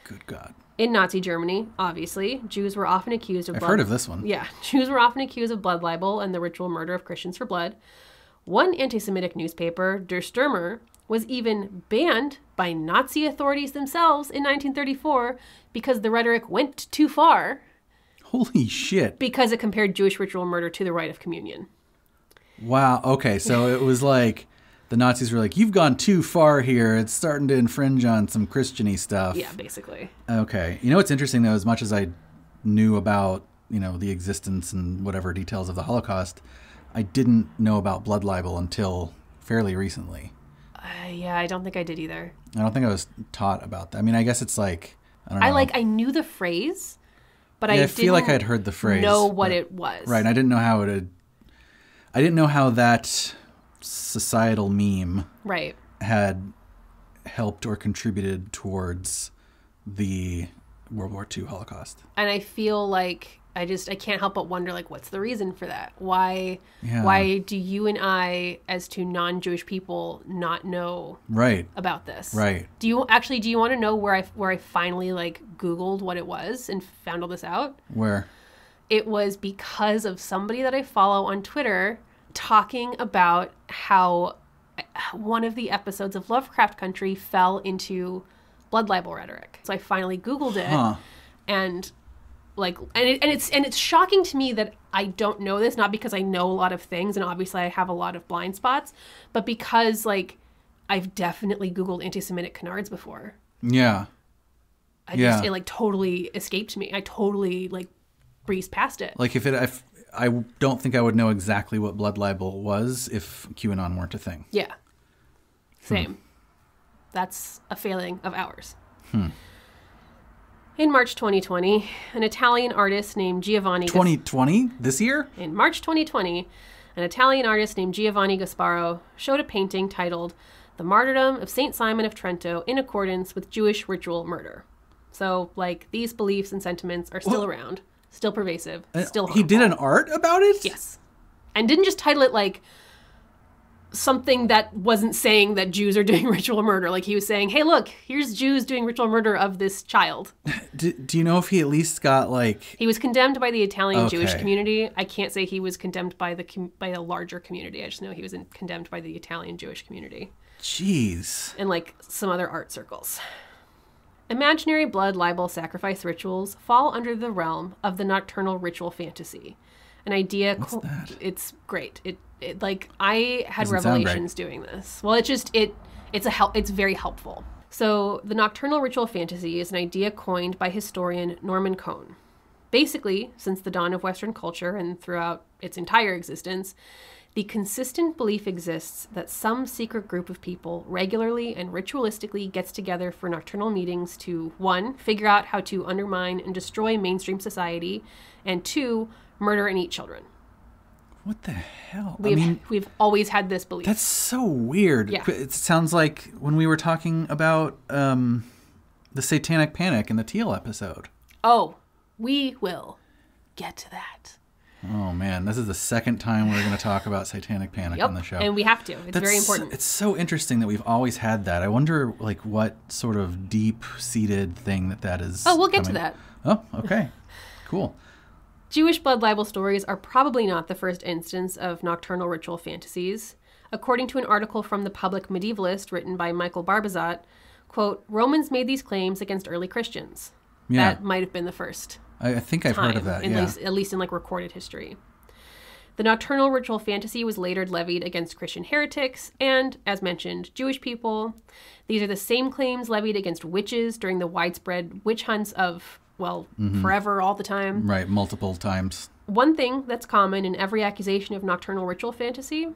Good God. In Nazi Germany, obviously, Jews were often accused of I've heard of this one. Yeah, Jews were often accused of blood libel and the ritual murder of Christians for blood. One anti-Semitic newspaper, Der Stürmer, was even banned by Nazi authorities themselves in 1934 because the rhetoric went too far. Holy shit. Because it compared Jewish ritual murder to the rite of communion. Wow. Okay, so it was like the Nazis were like, you've gone too far here. It's starting to infringe on some Christian-y stuff. Yeah, basically. Okay. You know what's interesting, though, as much as I knew about, the existence and whatever details of the Holocaust, I didn't know about blood libel until fairly recently. Yeah, I don't think I did either. I don't think I was taught about that. I mean, I guess it's like, I don't know. I knew the phrase, but I feel like I'd heard the phrase. Know what it was. Right, and I didn't know how I didn't know how that societal meme right. had helped or contributed towards the World War II Holocaust. And I feel like I can't help but wonder, like, what's the reason for that? Why do you and I, as two non-Jewish people, not know about this? Right. Do you want to know where I finally, like, Googled what it was and found all this out? Where? It was because of somebody that I follow on Twitter talking about how one of the episodes of Lovecraft Country fell into blood libel rhetoric. So I finally Googled it, and it's shocking to me that I don't know this, not because I know a lot of things, and obviously I have a lot of blind spots, but because, like, I've definitely Googled anti-Semitic canards before. Yeah. It, like, totally escaped me. I totally, like, breezed past it. Like, if I don't think I would know exactly what blood libel was if QAnon weren't a thing. Yeah. Same. That's a failing of ours. In March 2020, an Italian artist named Giovanni... 2020? This year? In March 2020, an Italian artist named Giovanni Gasparo showed a painting titled The Martyrdom of St. Simon of Trento in accordance with Jewish ritual murder. So, like, these beliefs and sentiments are still around, still pervasive, still harmful. He did an art about it? Yes. And didn't just title it, like, something that wasn't saying that Jews are doing ritual murder. Like, he was saying, hey, look, here's Jews doing ritual murder of this child. Do you know if he at least got, like... He was condemned by the Italian Jewish community. I can't say he was condemned by a larger community. I just know he was condemned by the Italian Jewish community. Jeez. And, like, some other art circles. Imaginary blood libel sacrifice rituals fall under the realm of the nocturnal ritual fantasy. An idea... What's that? It's great. Like, I had revelations doing this. Well, it's very helpful. So the nocturnal ritual fantasy is an idea coined by historian Norman Cohn. Basically, since the dawn of Western culture and throughout its entire existence, the consistent belief exists that some secret group of people regularly and ritualistically gets together for nocturnal meetings to, 1, figure out how to undermine and destroy mainstream society, and 2, murder and eat children. What the hell? We've always had this belief. That's so weird. Yeah. It sounds like when we were talking about the Satanic Panic in the Teal episode. Oh, we will get to that. Oh, man. This is the second time we're going to talk about Satanic Panic on the show. And we have to. It's very important. It's so interesting that we've always had that. I wonder, like, what sort of deep-seated thing that is. Oh, we'll get to that. Oh, okay. Cool. Jewish blood libel stories are probably not the first instance of nocturnal ritual fantasies. According to an article from the Public Medievalist written by Michael Barbazot, quote, Romans made these claims against early Christians. Yeah. That might have been the first I think I've heard of that, at least in, like, recorded history. The nocturnal ritual fantasy was later levied against Christian heretics and, as mentioned, Jewish people. These are the same claims levied against witches during the widespread witch hunts of, forever, all the time. Right, multiple times. One thing that's common in every accusation of nocturnal ritual fantasy,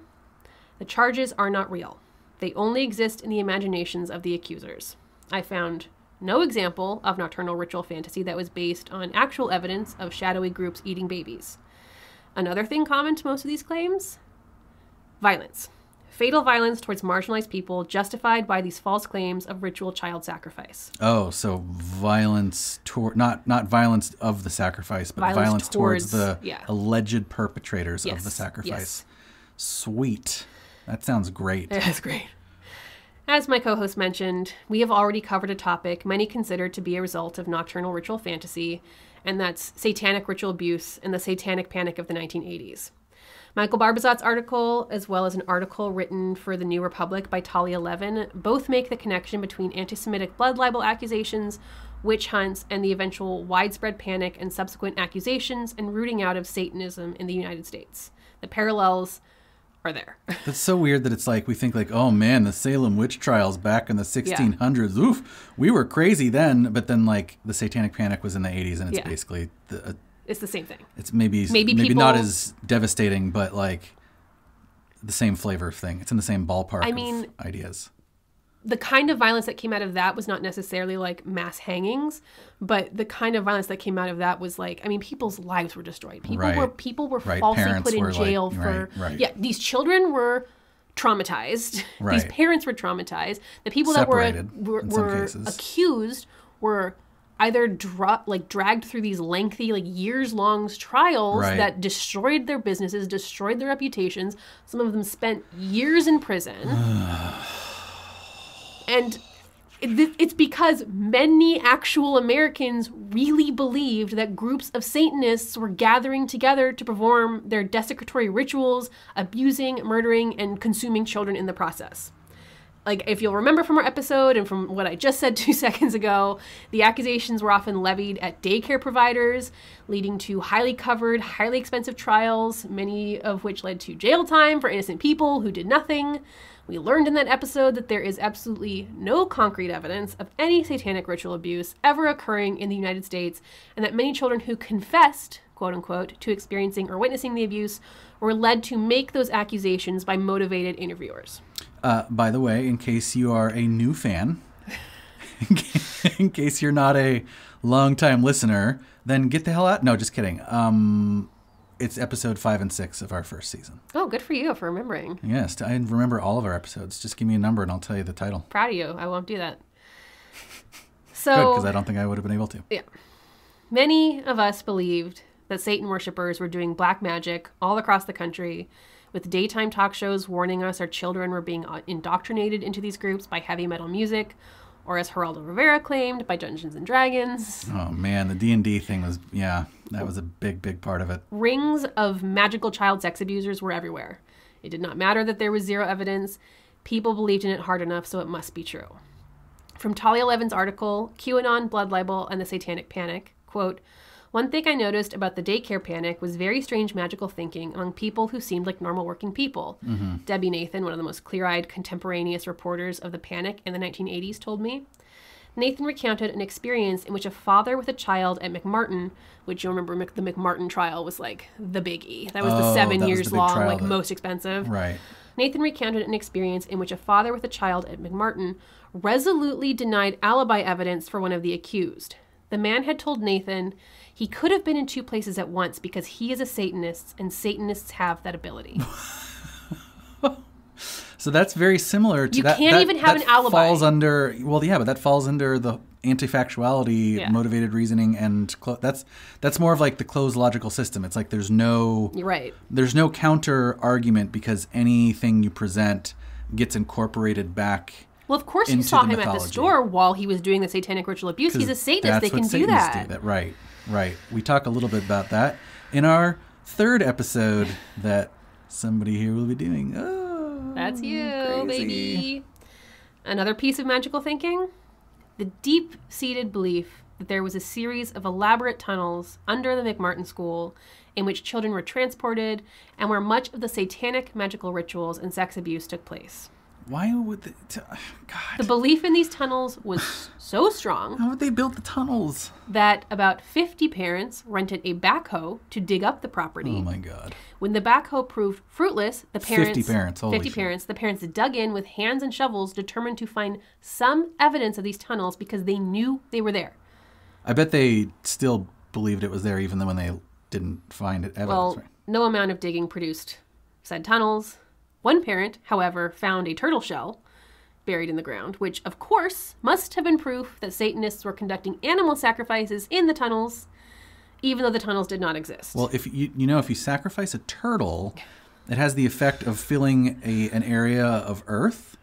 the charges are not real. They only exist in the imaginations of the accusers. I found no example of nocturnal ritual fantasy that was based on actual evidence of shadowy groups eating babies. Another thing common to most of these claims? Violence. Fatal violence towards marginalized people justified by these false claims of ritual child sacrifice. Oh, so violence not violence of the sacrifice, but violence towards the alleged perpetrators of the sacrifice. Yes. Sweet. That sounds great. That's great. As my co-host mentioned, we have already covered a topic many consider to be a result of nocturnal ritual fantasy, and that's satanic ritual abuse and the Satanic Panic of the 1980s. Michael Barbazot's article, as well as an article written for The New Republic by Talia Levin, both make the connection between anti-Semitic blood libel accusations, witch hunts, and the eventual widespread panic and subsequent accusations and rooting out of Satanism in the United States. The parallels are there. That's so weird that it's like, we think like, oh man, the Salem witch trials back in the 1600s. Oof, we were crazy then. But then, like, the Satanic Panic was in the 80s, and it's basically it's the same thing. It's maybe people, not as devastating, but like the same flavor of thing. It's in the same ballpark of ideas. The kind of violence that came out of that was not necessarily like mass hangings, but the kind of violence that came out of that was like, I mean, people's lives were destroyed. People were falsely put in jail for these children were traumatized. These parents were traumatized. The people that were accused were either dragged through these lengthy, like years-long trials that destroyed their businesses, destroyed their reputations. Some of them spent years in prison. And it's because many actual Americans really believed that groups of Satanists were gathering together to perform their desecratory rituals, abusing, murdering, and consuming children in the process. Like, if you'll remember from our episode and from what I just said 2 seconds ago, the accusations were often levied at daycare providers, leading to highly covered, highly expensive trials, many of which led to jail time for innocent people who did nothing. We learned in that episode that there is absolutely no concrete evidence of any satanic ritual abuse ever occurring in the United States, and that many children who confessed, quote unquote, to experiencing or witnessing the abuse were led to make those accusations by motivated interviewers. By the way, in case you are a new fan, in case you're not a longtime listener, then get the hell out. No, just kidding. It's episode 5 and 6 of our first season. Oh, good for you for remembering. Yes, I remember all of our episodes. Just give me a number and I'll tell you the title. Proud of you. I won't do that. So, good, because I don't think I would have been able to. Yeah. Many of us believed that Satan worshippers were doing black magic all across the country, with daytime talk shows warning us our children were being indoctrinated into these groups by heavy metal music, or as Geraldo Rivera claimed, by Dungeons and Dragons. Oh man, the D&D thing was, that was a big part of it. Rings of magical child sex abusers were everywhere. It did not matter that there was zero evidence. People believed in it hard enough, so it must be true. From Talia Levin's article, QAnon, Blood Libel, and the Satanic Panic, quote, "One thing I noticed about the daycare panic was very strange magical thinking among people who seemed like normal working people." Mm-hmm. Debbie Nathan, one of the most clear-eyed contemporaneous reporters of the panic in the 1980s, told me. Nathan recounted an experience in which a father with a child at McMartin, which you'll remember the McMartin trial was like the biggie. That was the 7 years long, like most expensive. Right. Nathan recounted an experience in which a father with a child at McMartin resolutely denied alibi evidence for one of the accused. The man had told Nathan he could have been in 2 places at once because he is a Satanist and Satanists have that ability. So that's very similar to that. You can't even have an alibi. Falls under, but that falls under the anti-factuality, motivated reasoning, and that's more of like the closed logical system. It's like there's no counter argument because anything you present gets incorporated back. Well, of course you saw him at the store while he was doing the satanic ritual abuse. He's a Satanist. They can do that. Right. We talk a little bit about that in our 3rd episode that somebody here will be doing. Oh, that's you, crazy. Baby. Another piece of magical thinking, the deep-seated belief that there was a series of elaborate tunnels under the McMartin School in which children were transported and where much of the satanic magical rituals and sex abuse took place. Why would they... God. The belief in these tunnels was so strong... How would they build the tunnels? ...that about 50 parents rented a backhoe to dig up the property. Oh, my God. When the backhoe proved fruitless, the parents... 50 parents, holy 50 parents. The parents dug in with hands and shovels, determined to find some evidence of these tunnels because they knew they were there. I bet they still believed it was there even though when they didn't find it evidence. Well, right? No amount of digging produced said tunnels. One parent, however, found a turtle shell buried in the ground, which, of course, must have been proof that Satanists were conducting animal sacrifices in the tunnels, even though the tunnels did not exist. Well, if you sacrifice a turtle, it has the effect of filling an area of earth.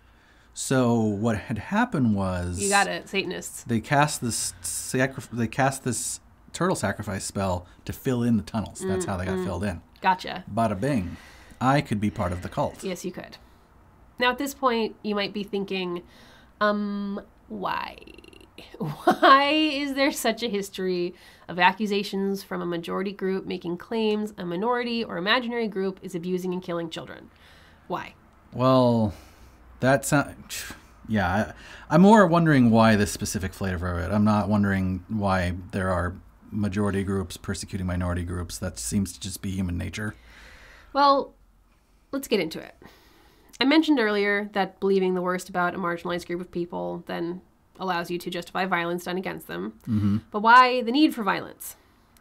So what had happened was... You got it, Satanists. They cast this turtle sacrifice spell to fill in the tunnels. That's how they got filled in. Gotcha. Bada bing. I could be part of the cult. Yes, you could. Now, at this point, you might be thinking, why? Why is there such a history of accusations from a majority group making claims a minority or imaginary group is abusing and killing children? Why? Well, I'm more wondering why this specific flavor of it. I'm not wondering why there are majority groups persecuting minority groups. That seems to just be human nature. Well, let's get into it. I mentioned earlier that believing the worst about a marginalized group of people then allows you to justify violence done against them. Mm-hmm. But why the need for violence?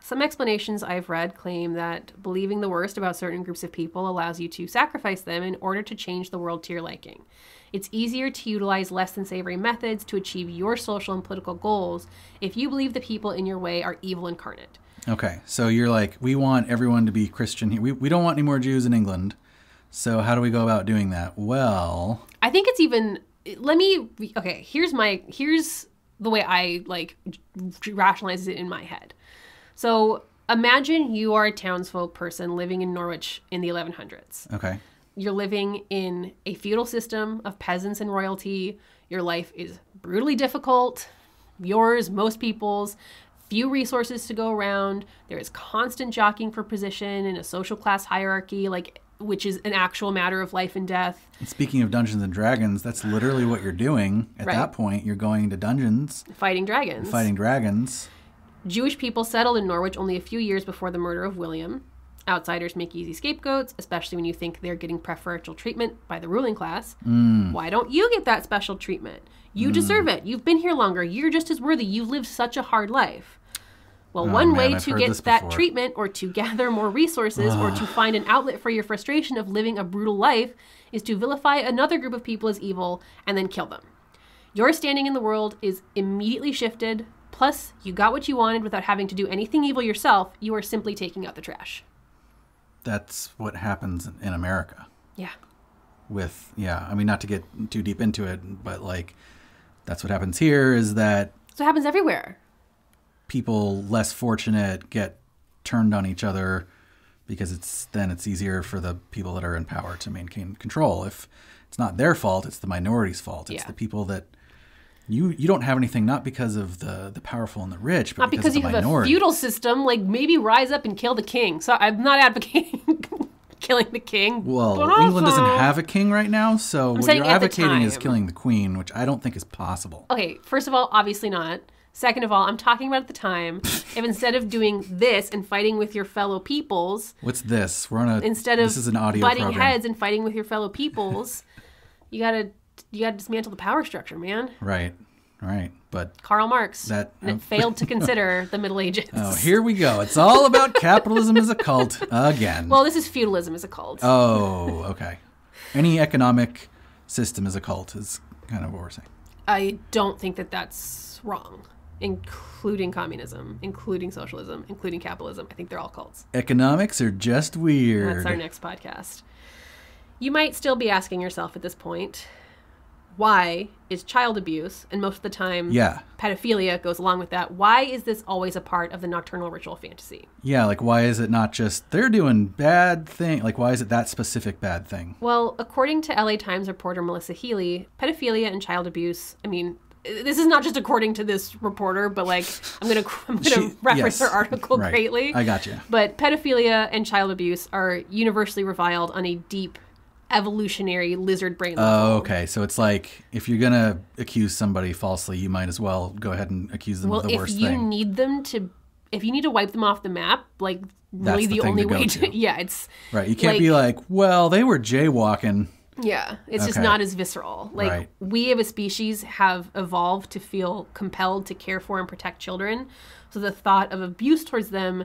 Some explanations I've read claim that believing the worst about certain groups of people allows you to sacrifice them in order to change the world to your liking. It's easier to utilize less than savory methods to achieve your social and political goals if you believe the people in your way are evil incarnate. Okay, so you're like, we want everyone to be Christian here. We don't want any more Jews in England. So how do we go about doing that? Well, I think it's even, here's the way I rationalize it in my head. So imagine you are a townsfolk person living in Norwich in the 1100s. Okay. You're living in a feudal system of peasants and royalty. Your life is brutally difficult. Yours, most people's. Few resources to go around. There is constant jockeying for position in a social class hierarchy, which is an actual matter of life and death. And speaking of Dungeons and Dragons, that's literally what you're doing. At that point, you're going to dungeons. Fighting dragons. Jewish people settled in Norwich only a few years before the murder of William. Outsiders make easy scapegoats, especially when you think they're getting preferential treatment by the ruling class. Why don't you get that special treatment? You deserve it. You've been here longer. You're just as worthy. You've lived such a hard life. Well, one way to get that treatment or to gather more resources or to find an outlet for your frustration of living a brutal life is to vilify another group of people as evil and then kill them. Your standing in the world is immediately shifted. Plus, you got what you wanted without having to do anything evil yourself. You are simply taking out the trash. That's what happens in America. Yeah. I mean, not to get too deep into it, but that's what happens here is that... So it happens everywhere. People less fortunate get turned on each other because it's easier for the people that are in power to maintain control. If it's not their fault, it's the minority's fault. It's the people that you don't have anything, not because of the powerful and the rich, but not because of the minority. You have a feudal system. Maybe rise up and kill the king. So I'm not advocating killing the king. Well, England doesn't have a king right now, so what you're advocating is killing the queen, which I don't think is possible. Okay, first of all, obviously not. Second of all, I'm talking about at the time, if instead of doing this and fighting with your fellow peoples... What's this? This is an audio butting program. heads and fighting with your fellow peoples, you gotta dismantle the power structure, man. Right. But Karl Marx failed to consider the Middle Ages. Oh, here we go. It's all about capitalism as a cult again. Well, this is feudalism as a cult. Oh, okay. Any economic system as a cult is kind of what we're saying. I don't think that's wrong. Including communism, including socialism, including capitalism. I think they're all cults. Economics are just weird. That's our next podcast. You might still be asking yourself at this point, why is child abuse, and most of the time pedophilia goes along with that, why is this always a part of the nocturnal ritual fantasy? Yeah, why is it not just they're doing bad thing? Why is it that specific bad thing? Well, according to LA Times reporter Melissa Healy, pedophilia and child abuse, this is not just according to this reporter, but I'm gonna reference her article greatly. I got you. But pedophilia and child abuse are universally reviled on a deep evolutionary lizard brain level. Oh, okay. So it's if you're gonna accuse somebody falsely, you might as well go ahead and accuse them of the worst thing. If you need to wipe them off the map, really the only way to it's right. You can't be they were jaywalking. Yeah, it's just not as visceral. We as a species have evolved to feel compelled to care for and protect children. So the thought of abuse towards them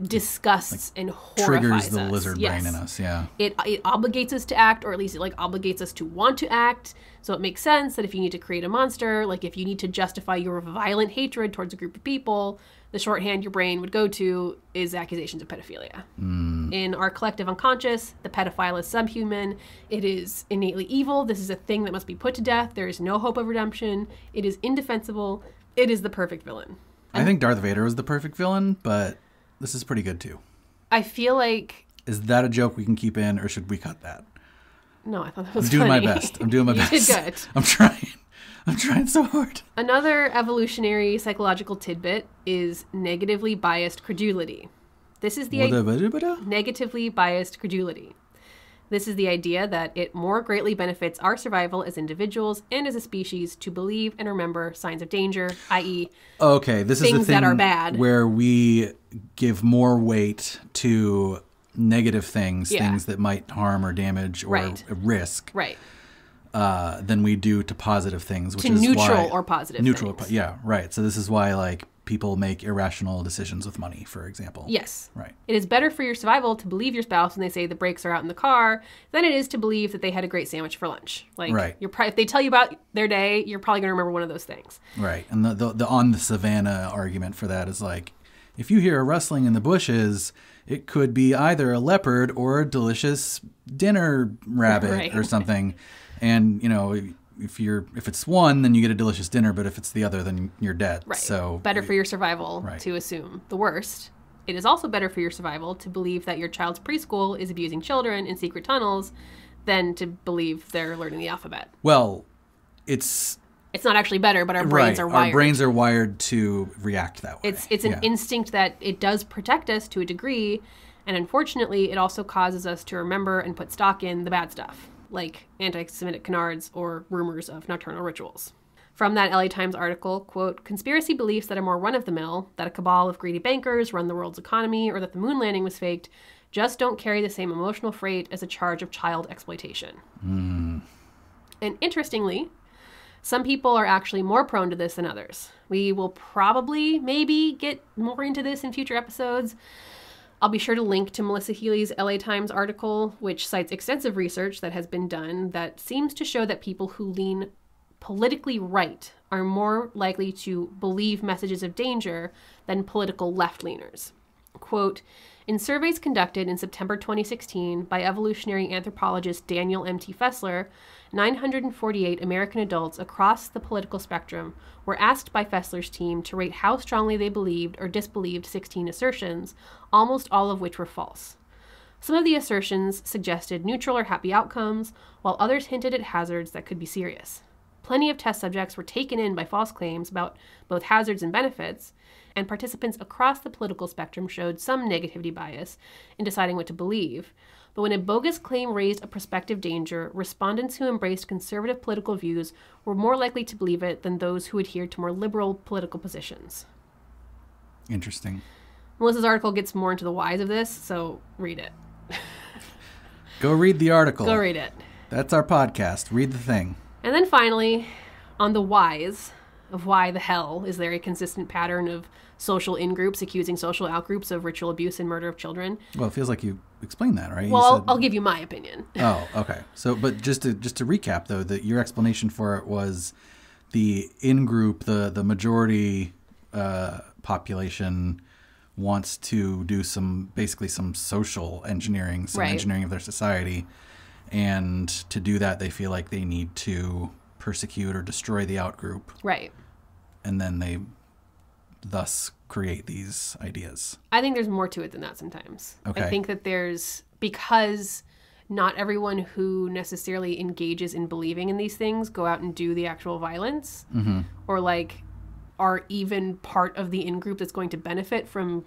disgusts and horrifies triggers the us. lizard brain in us, yeah. It obligates us to act, or at least it obligates us to want to act. So it makes sense that if you need to create a monster, if you need to justify your violent hatred towards a group of people, the shorthand your brain would go to is accusations of pedophilia. In our collective unconscious, the pedophile is subhuman. It is innately evil. This is a thing that must be put to death. There is no hope of redemption. It is indefensible. It is the perfect villain. I think Darth Vader was the perfect villain, but this is pretty good too. I feel like... Is that a joke we can keep in, or should we cut that? No, I thought that was I'm doing funny. my best. I'm doing my best. You did good. I'm trying. I'm trying so hard. Another evolutionary psychological tidbit is negatively biased credulity. This is the negatively biased credulity. This is the idea that it more greatly benefits our survival as individuals and as a species to believe and remember signs of danger, i.e., this things is the thing that are bad, where we give more weight to negative things, things that might harm or damage or risk, than we do to positive things, which to is neutral why, or positive neutral things. Yeah, right. So this is why people make irrational decisions with money, for example. Yes. Right. It is better for your survival to believe your spouse when they say the brakes are out in the car than it is to believe that they had a great sandwich for lunch. Like, right. If they tell you about their day, you're probably going to remember one of those things. Right. And the on the savannah argument for that is like, if you hear a rustling in the bushes, it could be either a leopard or a delicious dinner rabbit right. or something. And, you know, if it's one, then you get a delicious dinner, but if it's the other, then you're dead. Right. So better for your survival right. to assume the worst. It is also better for your survival to believe that your child's preschool is abusing children in secret tunnels than to believe they're learning the alphabet. Well, it's not actually better, but our brains right. are wired. Our brains are wired to react that way. It's an instinct that it does protect us to a degree, and unfortunately, it also causes us to remember and put stock in the bad stuff, like anti-Semitic canards or rumors of nocturnal rituals. From that LA Times article, quote, conspiracy beliefs that are more run-of-the-mill, that a cabal of greedy bankers run the world's economy, or that the moon landing was faked, just don't carry the same emotional freight as a charge of child exploitation. And interestingly, some people are actually more prone to this than others. We will probably maybe get more into this in future episodes. I'll be sure to link to Melissa Healy's LA Times article, which cites extensive research that has been done that seems to show that people who lean politically right are more likely to believe messages of danger than political left-leaners. Quote, in surveys conducted in September 2016 by evolutionary anthropologist Daniel M.T. Fessler, 948 American adults across the political spectrum were asked by Fessler's team to rate how strongly they believed or disbelieved 16 assertions, almost all of which were false. Some of the assertions suggested neutral or happy outcomes, while others hinted at hazards that could be serious. Plenty of test subjects were taken in by false claims about both hazards and benefits, and participants across the political spectrum showed some negativity bias in deciding what to believe. But when a bogus claim raised a prospective danger, respondents who embraced conservative political views were more likely to believe it than those who adhered to more liberal political positions. Interesting. Melissa's article gets more into the whys of this, so read it. Go read the article. Go read it. That's our podcast. Read the thing. And then finally, on the whys of why the hell is there a consistent pattern of social in-groups accusing social out-groups of ritual abuse and murder of children. Well, it feels like you explained that, right? Well, I'll give you my opinion. Oh, okay. So, but just to recap, though, that your explanation for it was the in-group, the majority population wants to do basically some social engineering, some right. engineering of their society. And to do that, they feel like they need to persecute or destroy the out-group. Right. And then they thus create these ideas. I think there's more to it than that sometimes. Okay. I think that because not everyone who necessarily engages in believing in these things go out and do the actual violence or like are even part of the in-group that's going to benefit from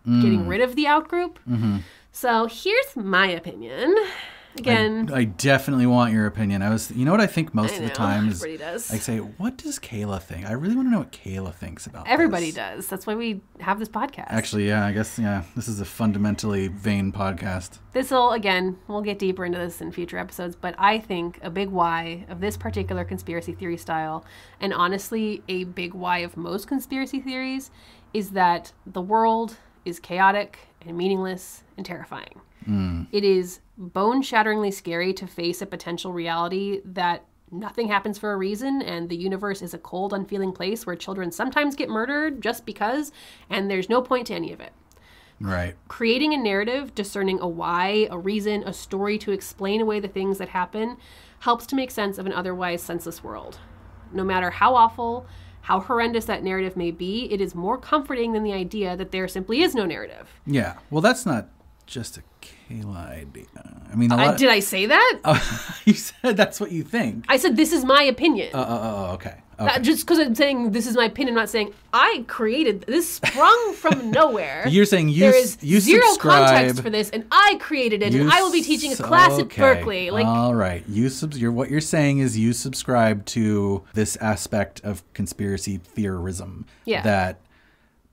getting rid of the out-group. So here's my opinion. Again, I definitely want your opinion. You know what I think most of the time is everybody does. I say, what does Kayla think? I really want to know what Kayla thinks about Everybody this. does. That's why we have this podcast. Actually, yeah, I guess, yeah, this is a fundamentally vain podcast. We'll get deeper into this in future episodes, but I think a big why of this particular conspiracy theory style, and honestly, a big why of most conspiracy theories, is that the world is chaotic and meaningless and terrifying. It is bone-shatteringly scary to face a potential reality that nothing happens for a reason and the universe is a cold, unfeeling place where children sometimes get murdered just because, and there's no point to any of it. Right. Creating a narrative, discerning a why, a reason, a story to explain away the things that happen helps to make sense of an otherwise senseless world. No matter how awful, how horrendous that narrative may be, it is more comforting than the idea that there simply is no narrative. Yeah. Well, that's not just a Kayla idea. I mean, did I say that? You said that's what you think. I said this is my opinion. Okay. Just because I'm saying this is my opinion, I'm not saying I created this. Sprung from nowhere. You're saying there is zero subscribe, context for this, and I created it, and I will be teaching a class at Berkeley. All right, what you're saying is you subscribe to this aspect of conspiracy theorism. Yeah. That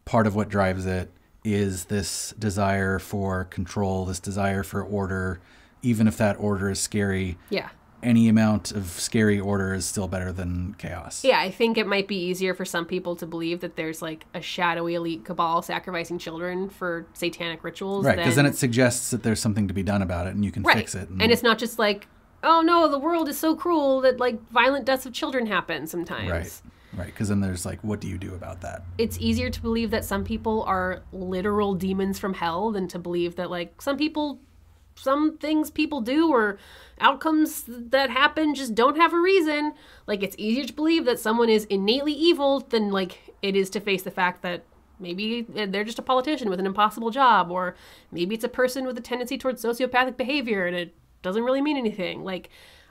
part of what drives it is this desire for control, this desire for order, even if that order is scary. Yeah. any amount of scary order is still better than chaos. Yeah, I think it might be easier for some people to believe that there's like a shadowy elite cabal sacrificing children for satanic rituals. Right, because then it suggests that there's something to be done about it and you can fix it. And it's not just like, oh no, the world is so cruel that like violent deaths of children happen sometimes. Right, because then there's like, what do you do about that? It's easier to believe that some people are literal demons from hell than to believe that like some things people do or outcomes that happen just don't have a reason. Like, it's easier to believe that someone is innately evil than like it is to face the fact that maybe they're just a politician with an impossible job, or maybe it's a person with a tendency towards sociopathic behavior and it doesn't really mean anything. Like,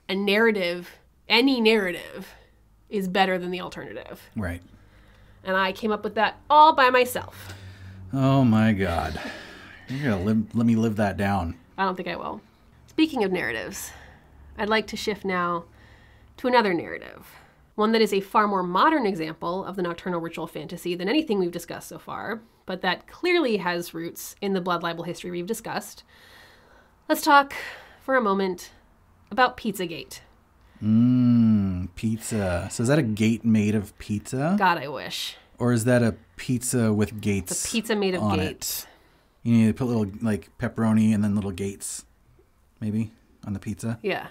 a narrative, any narrative, is better than the alternative. Right. And I came up with that all by myself. Oh my God. You're going to let me live that down. I don't think I will. Speaking of narratives, I'd like to shift now to another narrative. One that is a far more modern example of the nocturnal ritual fantasy than anything we've discussed so far, but that clearly has roots in the blood libel history we've discussed. Let's talk for a moment about Pizzagate. Pizza. So is that a gate made of pizza? God, I wish. Or is that a pizza with gates? It's a pizza made of gates. It? You need to put little like pepperoni and then little gates, maybe, on the pizza? Yeah.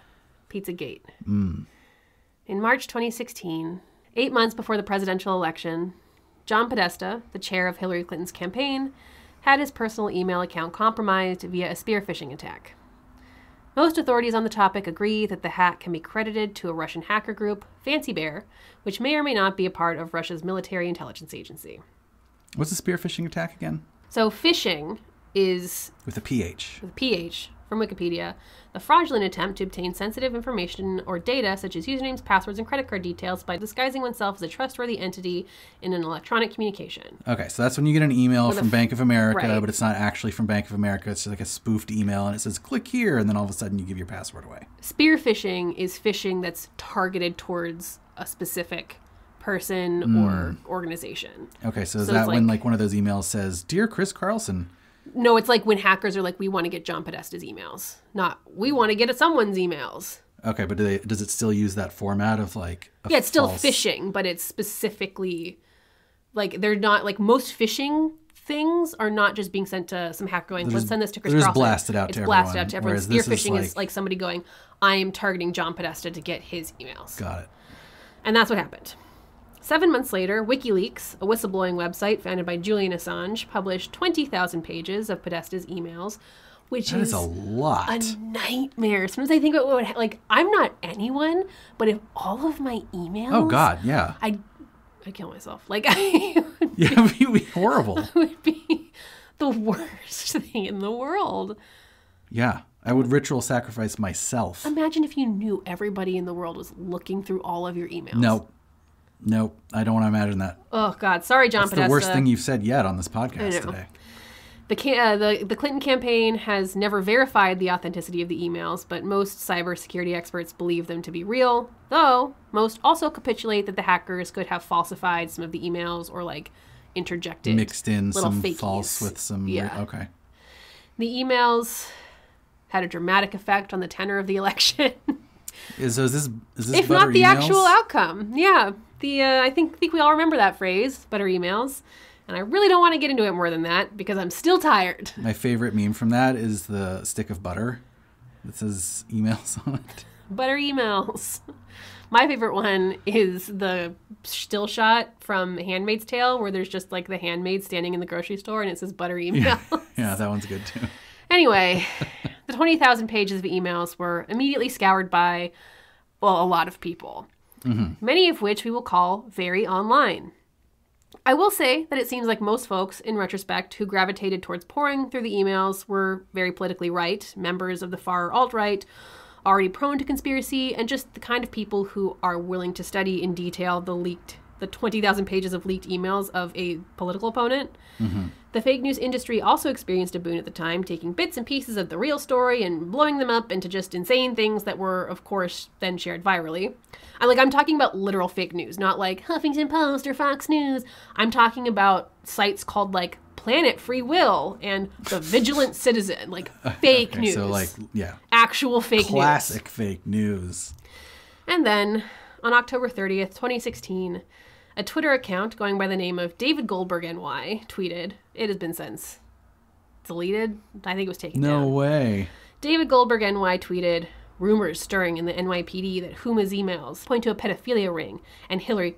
Pizzagate. In March 2016, 8 months before the presidential election, John Podesta, the chair of Hillary Clinton's campaign, had his personal email account compromised via a spear phishing attack. Most authorities on the topic agree that the hack can be credited to a Russian hacker group, Fancy Bear, which may or may not be a part of Russia's military intelligence agency. What's a spear phishing attack again? So phishing is... With a PH. With a PH, from Wikipedia, the fraudulent attempt to obtain sensitive information or data such as usernames, passwords, and credit card details by disguising oneself as a trustworthy entity in an electronic communication. Okay, so that's when you get an email from Bank of America, right. But it's not actually from Bank of America. It's just like a spoofed email, and it says, click here, and then all of a sudden you give your password away. Spear phishing is phishing that's targeted towards a specific person or organization. Okay, so is that when like one of those emails says, Dear Chris Carlson? No, it's like when hackers are like, we want to get John Podesta's emails, not we want to get at someone's emails. Okay, but does it still use that format of like yeah, it's still phishing, but it's specifically like they're not like most phishing things are not just being sent to some hacker going, let's send this to Chris Carlson. It's blasted out to everyone. It's blasted out to everyone. Spear phishing is like somebody going, I am targeting John Podesta to get his emails. Got it. And that's what happened. 7 months later, WikiLeaks, a whistleblowing website founded by Julian Assange, published 20,000 pages of Podesta's emails, which is a lot. A nightmare. Sometimes I think about what like I'm not anyone, but if all of my emails, oh God, yeah, I'd kill myself. Like it would be horrible. It would be the worst thing in the world. Yeah, I would ritual sacrifice myself. Imagine if you knew everybody in the world was looking through all of your emails. Nope, I don't want to imagine that. Oh, God. Sorry, John Podesta. That's the worst thing you've said yet on this podcast today. The Clinton campaign has never verified the authenticity of the emails, but most cybersecurity experts believe them to be real, though most also capitulate that the hackers could have falsified some of the emails or, like, interjected mixed in little some fakies. False with some... Yeah. Okay. The emails had a dramatic effect on the tenor of the election. Is this if not the emails? Actual outcome? Yeah. I think we all remember that phrase, butter emails. And I really don't want to get into it more than that because I'm still tired. My favorite meme from that is the stick of butter that says emails on it. Butter emails. My favorite one is the still shot from Handmaid's Tale where there's just like the handmaid standing in the grocery store and it says butter emails. Yeah, that one's good too. Anyway, the 20,000 pages of emails were immediately scoured by, well, a lot of people. Many of which we will call very online. I will say that it seems like most folks, in retrospect, who gravitated towards poring through the emails were very politically right, members of the far alt-right, already prone to conspiracy, and just the kind of people who are willing to study in detail the 20,000 pages of leaked emails of a political opponent. The fake news industry also experienced a boon at the time, taking bits and pieces of the real story and blowing them up into just insane things that were, of course, then shared virally. I'm talking about literal fake news, not like Huffington Post or Fox News. I'm talking about sites called, like, Planet Free Will and The Vigilant Citizen. Like, fake news. So, like, yeah. Actual fake Classic fake news. And then, on October 30th, 2016, a Twitter account going by the name of David Goldberg NY tweeted, it has been since deleted. I think it was taken down. No way. David Goldberg NY tweeted, rumors stirring in the NYPD that Huma's emails point to a pedophilia ring and Hillary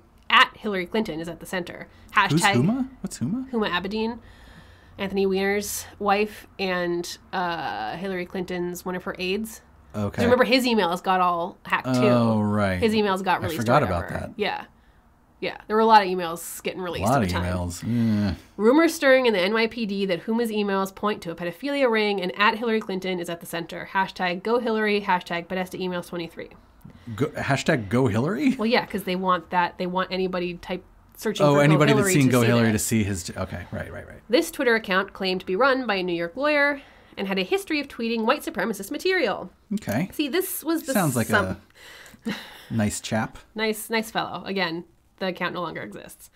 Clinton is at the center. Who's Huma? What's Huma? Huma Abedin, Anthony Weiner's wife, and Hillary Clinton's one of her aides. Okay. Remember, his emails got all hacked too. Oh, right. His emails got released. I forgot about that. Yeah. Yeah. There were a lot of emails getting released at the time. A lot of emails. Yeah. Rumors stirring in the NYPD that Huma's emails point to a pedophilia ring and at Hillary Clinton is at the center. Hashtag Go Hillary. Hashtag Podesta Emails 23. Hashtag Go Hillary? Well, yeah, because they want that. They want anybody searching for anybody Go that's Hillary seen Go Hillary that. to see his... Okay, right. This Twitter account claimed to be run by a New York lawyer and had a history of tweeting white supremacist material. Okay. See, this was the... Sounds like a nice chap. Nice fellow. Again, the account no longer exists.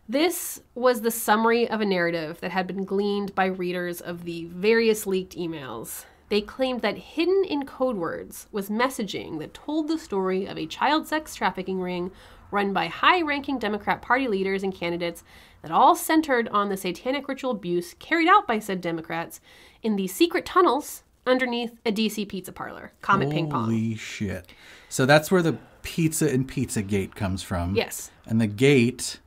This was the summary of a narrative that had been gleaned by readers of the various leaked emails. They claimed that hidden in code words was messaging that told the story of a child sex trafficking ring run by high-ranking Democrat Party leaders and candidates that all centered on the satanic ritual abuse carried out by said Democrats in the secret tunnels underneath a DC pizza parlor, Comet Ping Pong. Holy shit. So that's where the pizza and Pizzagate comes from. Yes. And the gate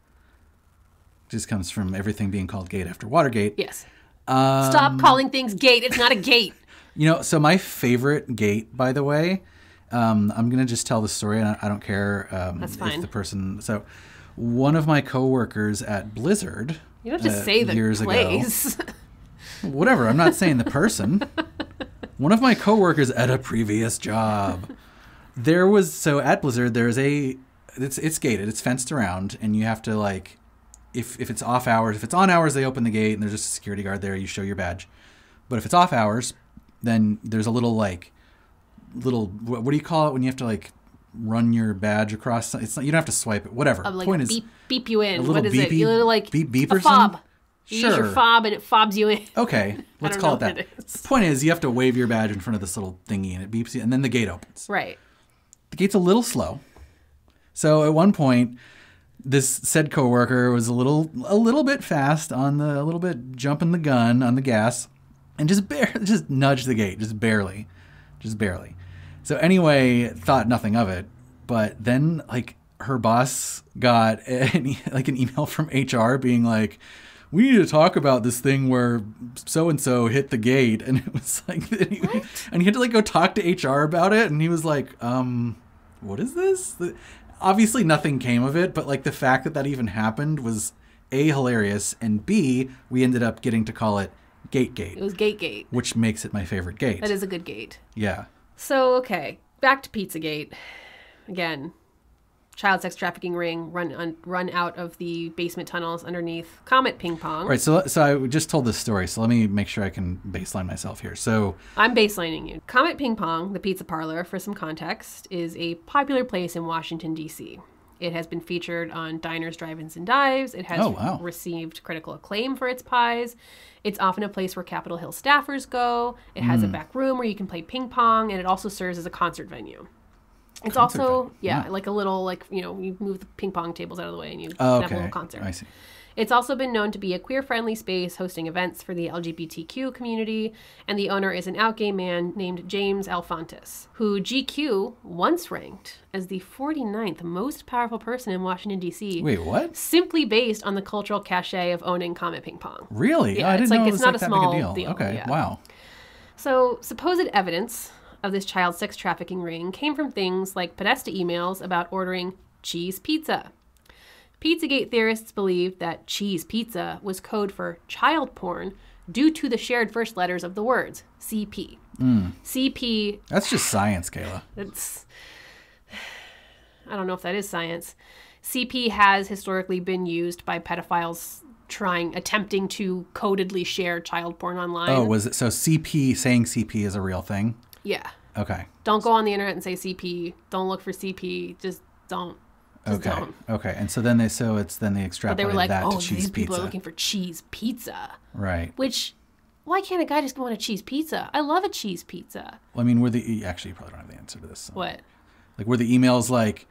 just comes from everything being called gate after Watergate. Yes. Stop calling things gate. It's not a gate. You know, so my favorite gate, by the way, I'm going to just tell the story, and I don't care That's fine. if the person... So one of my coworkers at Blizzard You don't have to say the years place. ago... Whatever, I'm not saying the person. One of my coworkers at a previous job. At Blizzard, it's gated, it's fenced around, and you have to, like, if it's off hours, if it's on hours, they open the gate, and there's just a security guard there, you show your badge. But if it's off hours, then there's a little, what do you call it when you have to, like, run your badge across? It's not, you don't have to swipe it, whatever. Like Point is, beep you in. a little What is it? beepy- You little, like, beep a or fob. something? You Sure. use your fob and it fobs you in. Okay, let's don't call know it that. what it is. The point is, you have to wave your badge in front of this little thingy, and it beeps you, and then the gate opens. Right. The gate's a little slow. So at one point, this said coworker was a little bit fast a little bit jumping the gun on the gas, and just nudged the gate, just barely. So anyway, thought nothing of it, but then like her boss got an email from HR being like, we need to talk about this thing where so-and-so hit the gate. And it was like, and he had to like go talk to HR about it. And he was like, what is this? Obviously nothing came of it, but like the fact that even happened was A, hilarious, and B, we ended up getting to call it Gate. It was Gate. Which makes it my favorite gate. That is a good gate. Yeah. So, okay, back to Pizzagate. Again, child sex trafficking ring run out of the basement tunnels underneath Comet Ping Pong. Right, so I just told this story, so let me make sure I can baseline myself here. So I'm baselining you. Comet Ping Pong, the pizza parlor, for some context, is a popular place in Washington, D.C. It has been featured on diners, drive-ins, and dives. It has received critical acclaim for its pies. It's often a place where Capitol Hill staffers go. It has a back room where you can play ping pong, and it also serves as a concert venue. It's also, like a little, you move the ping pong tables out of the way and you have a little concert. I see. It's also been known to be a queer-friendly space hosting events for the LGBTQ community, and the owner is an out gay man named James Alfontis, who GQ once ranked as the 49th most powerful person in Washington, D.C. Wait, what? Simply based on the cultural cachet of owning Comet Ping Pong. Really? Yeah, I didn't know it was not like a that small big a deal. Okay, yeah. wow. So, supposed evidence of this child sex trafficking ring came from things like Podesta emails about ordering cheese pizza. Pizzagate theorists believe that cheese pizza was code for child porn due to the shared first letters of the words, CP. CP... That's just science, Kayla. I don't know if that is science. CP has historically been used by pedophiles attempting to codedly share child porn online. Oh, was it? So saying CP is a real thing? Yeah. Okay. Don't go on the internet and say CP. Don't look for CP. Just don't Just don't. Okay. And so then they extrapolated But they were like, that oh, to cheese these pizza. people are looking for cheese pizza. Right. Which, why can't a guy just want a cheese pizza? I love a cheese pizza. Well, I mean, actually, you probably don't have the answer to this. So. What? Like, were the emails like,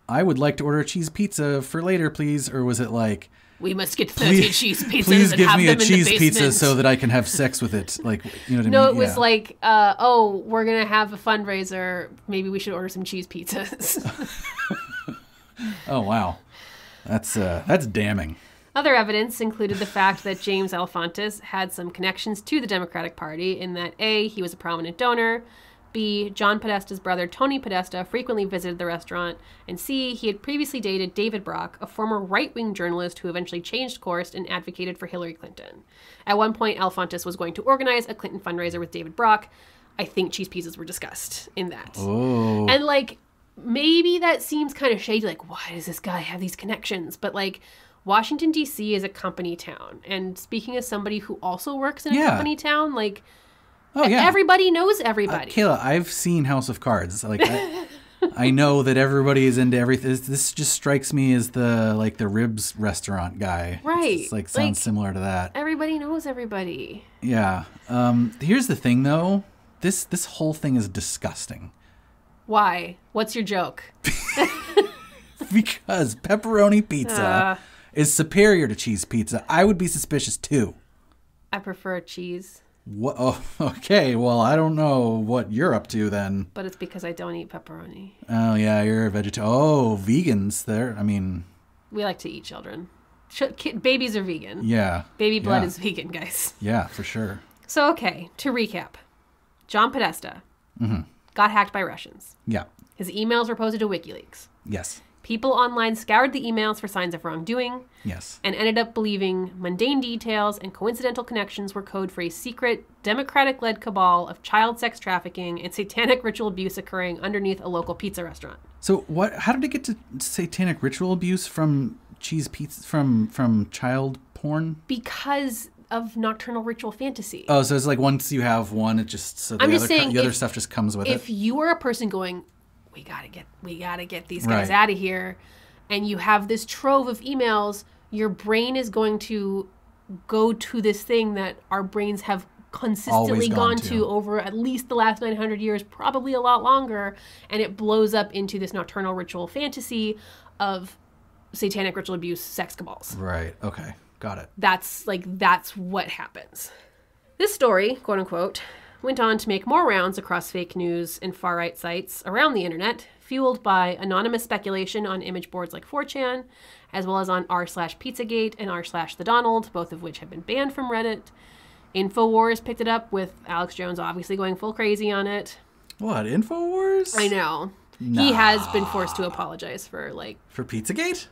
I would like to order a cheese pizza for later, please? Or was it like, we must get 13 cheese pizzas please and give have me them a in cheese the pizza basement. so that I can have sex with it? Like, you know what I mean? No, it was like, we're going to have a fundraiser. Maybe we should order some cheese pizzas. Oh, wow. That's damning. Other evidence included the fact that James Alefantis had some connections to the Democratic Party in that A, he was a prominent donor, B, John Podesta's brother Tony Podesta frequently visited the restaurant, and C, he had previously dated David Brock, a former right-wing journalist who eventually changed course and advocated for Hillary Clinton. At one point, Alefantis was going to organize a Clinton fundraiser with David Brock. I think cheese pizzas were discussed in that. Oh. And, like, maybe that seems kind of shady, like, why does this guy have these connections? But, like, Washington, D.C. is a company town. And speaking as somebody who also works in a company town, like, everybody knows everybody. Kayla, I've seen House of Cards. Like, I know that everybody is into everything. This just strikes me as the ribs restaurant guy. Right. It's like sounds similar to that. Everybody knows everybody. Yeah. Here's the thing, though. This whole thing is disgusting. Why? What's your joke? Because pepperoni pizza is superior to cheese pizza. I would be suspicious, too. I prefer cheese. What? Oh, okay. Well, I don't know what you're up to then. But it's because I don't eat pepperoni. Oh, yeah, you're a vegetarian. Oh, vegans there. I mean... We like to eat children. Babies are vegan. Yeah. Baby blood is vegan, guys. Yeah, for sure. So, okay, to recap. John Podesta got hacked by Russians. Yeah. His emails were posted to WikiLeaks. Yes. People online scoured the emails for signs of wrongdoing. Yes. And ended up believing mundane details and coincidental connections were code for a secret, Democratic-led cabal of child sex trafficking and satanic ritual abuse occurring underneath a local pizza restaurant. So how did it get to satanic ritual abuse from cheese pizza, from child porn? Because of nocturnal ritual fantasy. Oh, so it's like once you have one, it just, the other stuff just comes with it? If you are a person going, we gotta get these guys out of here, and you have this trove of emails, your brain is going to go to this thing that our brains have consistently gone to over at least the last 900 years, probably a lot longer, and it blows up into this nocturnal ritual fantasy of satanic ritual abuse sex cabals. Right. Okay. Got it. That's what happens. This story, quote unquote, went on to make more rounds across fake news and far-right sites around the internet, fueled by anonymous speculation on image boards like 4chan, as well as on r/Pizzagate and r/TheDonald, both of which have been banned from Reddit. InfoWars picked it up, with Alex Jones obviously going full crazy on it. What, InfoWars? I know. Nah. He has been forced to apologize for Pizzagate?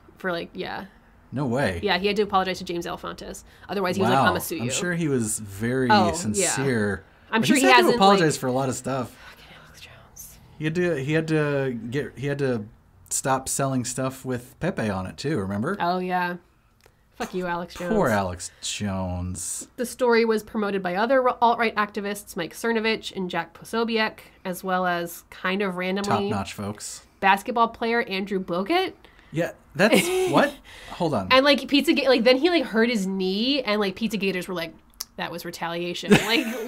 Yeah. No way. Yeah, he had to apologize to James Alefantis. Otherwise, he was like, I'm gonna sue you. I'm sure he was very sincere. Yeah. I'm sure he had hasn't to apologize for a lot of stuff. Fucking Alex Jones. He had to stop selling stuff with Pepe on it too, remember? Oh yeah. Fuck you, Alex Jones. Poor Alex Jones. The story was promoted by other alt-right activists, Mike Cernovich and Jack Posobiec, as well as kind of randomly top-notch folks. Basketball player Andrew Bogut. Yeah, that's what? Hold on. And Pizzagate, then he hurt his knee, and Pizzagators were like, that was retaliation.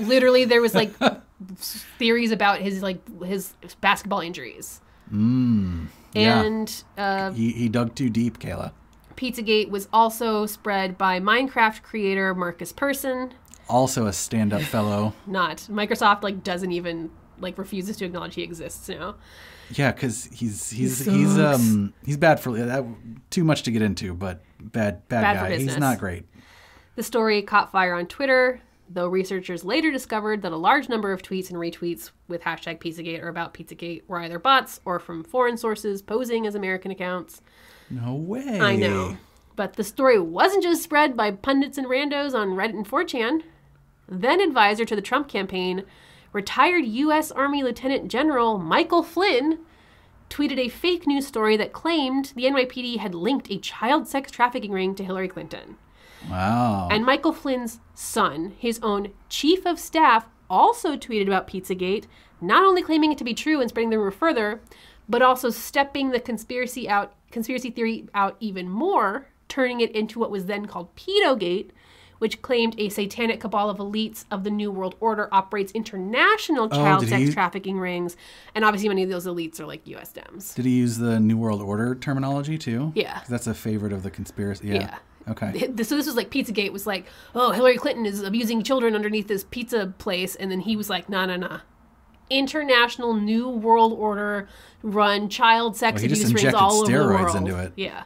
Literally, there was theories about his basketball injuries. Yeah. And he dug too deep, Kayla. Pizzagate was also spread by Minecraft creator Marcus Persson. Also a stand-up fellow. Not. Microsoft doesn't even refuses to acknowledge he exists now. Yeah, because he's bad for that. Too much to get into, but bad guy. He's not great. The story caught fire on Twitter, though researchers later discovered that a large number of tweets and retweets with hashtag Pizzagate or about Pizzagate were either bots or from foreign sources posing as American accounts. No way. I know. But the story wasn't just spread by pundits and randos on Reddit and 4chan. Then advisor to the Trump campaign, retired U.S. Army Lieutenant General Michael Flynn, tweeted a fake news story that claimed the NYPD had linked a child sex trafficking ring to Hillary Clinton. Wow. And Michael Flynn's son, his own chief of staff, also tweeted about Pizzagate, not only claiming it to be true and spreading the rumor further, but also stepping the conspiracy out conspiracy theory out even more, turning it into what was then called Pedogate, which claimed a satanic cabal of elites of the New World Order operates international child sex trafficking rings. And obviously many of those elites are like U.S. Dems. Did he use the New World Order terminology too? Yeah. 'Cause that's a favorite of the conspiracy. Yeah. Okay. So this was like Pizzagate was like, oh, Hillary Clinton is abusing children underneath this pizza place. And then he was like, no. International New World Order run child sex abuse rings all over the world. He just injected steroids into it. Yeah.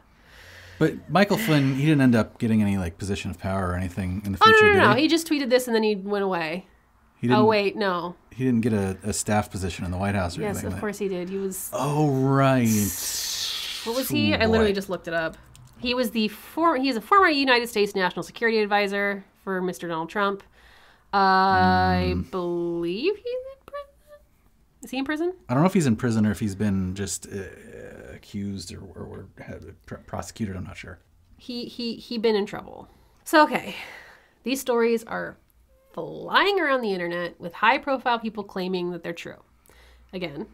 But Michael Flynn, he didn't end up getting any like position of power or anything in the future. No. He just tweeted this and then he went away. Oh wait, no. He didn't get a staff position in the White House or anything. Yes, of course he did. He was. Oh right. What was he? I literally just looked it up. He was he is a former United States National Security Advisor for Mr. Donald Trump. I believe he's in prison. Is he in prison? I don't know if he's in prison or if he's been just accused or prosecuted. I'm not sure. He been in trouble. So okay, these stories are flying around the internet with high-profile people claiming that they're true. Again,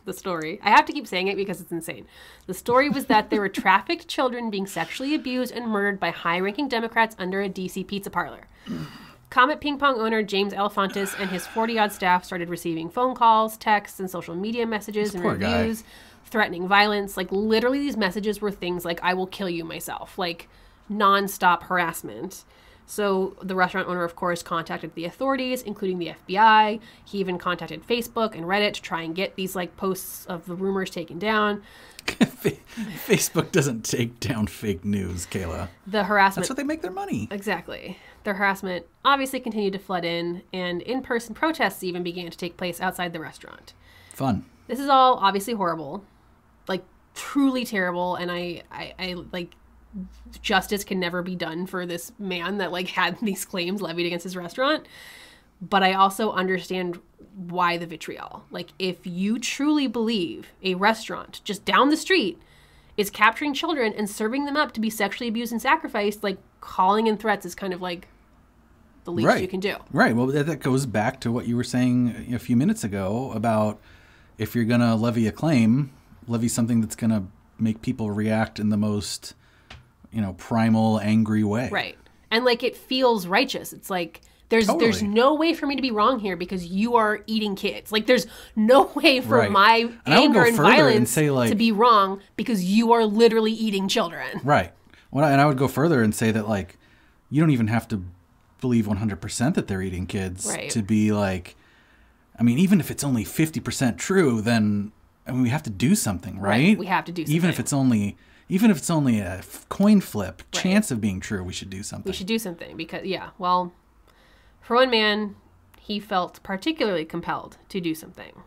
the story. I have to keep saying it because it's insane. The story was that there were trafficked children being sexually abused and murdered by high-ranking Democrats under a D.C. pizza parlor. Comet Ping Pong owner James Elefantis and his 40-odd staff started receiving phone calls, texts, and social media messages and reviews threatening violence. Like, literally, these messages were things like, I will kill you myself. Like, nonstop harassment. So the restaurant owner, of course, contacted the authorities, including the FBI. He even contacted Facebook and Reddit to try and get these like posts of the rumors taken down. Facebook doesn't take down fake news, Kayla. The harassment. That's how they make their money. Exactly. The harassment obviously continued to flood in, and in-person protests even began to take place outside the restaurant. Fun. This is all obviously horrible, like truly terrible, and I like... justice can never be done for this man that like had these claims levied against his restaurant. But I also understand why the vitriol. Like, if you truly believe a restaurant just down the street is capturing children and serving them up to be sexually abused and sacrificed, like, calling in threats is kind of like the least you can do. Right. Well, that goes back to what you were saying a few minutes ago about if you're going to levy a claim, levy something that's going to make people react in the most, primal, angry way. Right. And like, it feels righteous. It's like, there's no way for me to be wrong here because you are eating kids. Like, there's no way for my anger and violence to be wrong because you are literally eating children. Right. Well, and I would go further and say that, like, you don't even have to believe 100% that they're eating kids to be like, I mean, even if it's only 50% true, then, we have to do something, right? We have to do something. Even if it's only a coin flip chance of being true, we should do something. We should do something because, well, for one man, he felt particularly compelled to do something.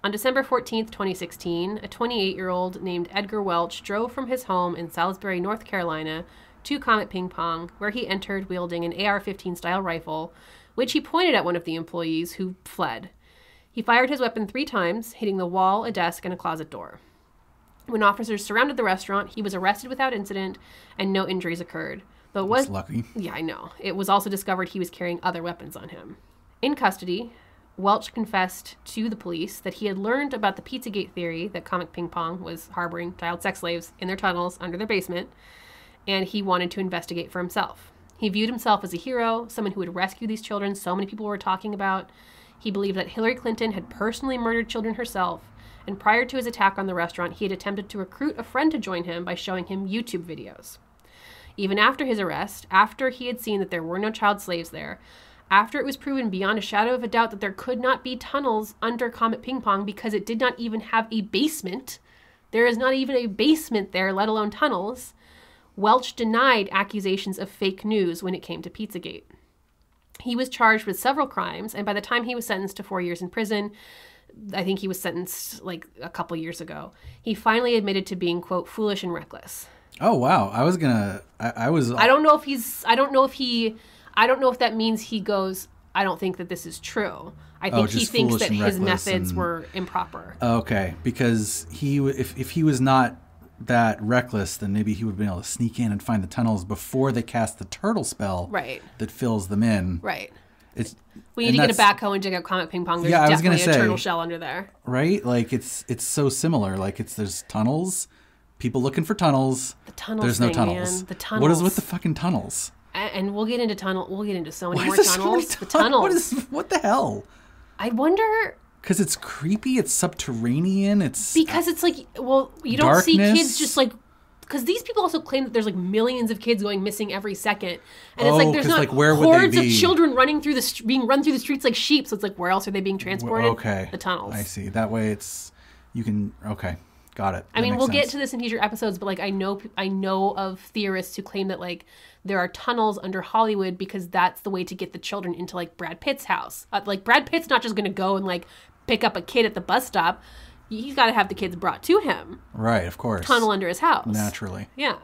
On December 14th, 2016, a 28-year-old named Edgar Welch drove from his home in Salisbury, North Carolina, to Comet Ping Pong, where he entered wielding an AR-15 style rifle, which he pointed at one of the employees who fled. He fired his weapon 3 times, hitting the wall, a desk, and a closet door. When officers surrounded the restaurant, he was arrested without incident, and no injuries occurred. But That's lucky. Yeah, I know. It was also discovered he was carrying other weapons on him. In custody, Welch confessed to the police that he had learned about the Pizzagate theory that Comet Ping Pong was harboring child sex slaves in their tunnels under their basement, and he wanted to investigate for himself. He viewed himself as a hero, someone who would rescue these children so many people were talking about. He believed that Hillary Clinton had personally murdered children herself, and prior to his attack on the restaurant, he had attempted to recruit a friend to join him by showing him YouTube videos. Even after his arrest, after he had seen that there were no child slaves there, after it was proven beyond a shadow of a doubt that there could not be tunnels under Comet Ping Pong because it did not even have a basement, there is not even a basement there, let alone tunnels, Welch denied accusations of fake news when it came to Pizzagate. He was charged with several crimes, and by the time he was sentenced to 4 years in prison, I think he was sentenced like a couple years ago, he finally admitted to being, quote, foolish and reckless. Oh, wow. I don't know if that means he goes, I don't think that this is true. I think he thinks that his methods were improper. Okay. Because if he was not that reckless, then maybe he would have been able to sneak in and find the tunnels before they cast the turtle spell that fills them in. Right. We need to get a backhoe and dig up Comet Ping Pong. There's definitely a turtle shell under there. Right? Like, it's so similar. Like, there's tunnels. people looking for tunnels. The tunnels. There's thing, no tunnels. Man. The tunnels. What is with the fucking tunnels? And we'll get into We'll get into so many Why more is there tunnels. so many The tunnels. What the hell? I wonder. Because it's creepy. It's subterranean. It's because it's like, well, you don't see darkness. kids just like. Because these people also claim that there's like millions of kids going missing every second, and it's like there's not like, where would hordes they of be? children running through being run through the streets like sheep. So it's like, where else are they being transported? Okay, the tunnels. I see. That way, you can. Okay, got it. I mean, we'll get to this in future episodes, but like I know of theorists who claim that like there are tunnels under Hollywood because that's the way to get the children into like Brad Pitt's house. Like Brad Pitt's not just going to go and like pick up a kid at the bus stop. He's got to have the kids brought to him. Right, of course. Tunnel under his house. Naturally. Yeah.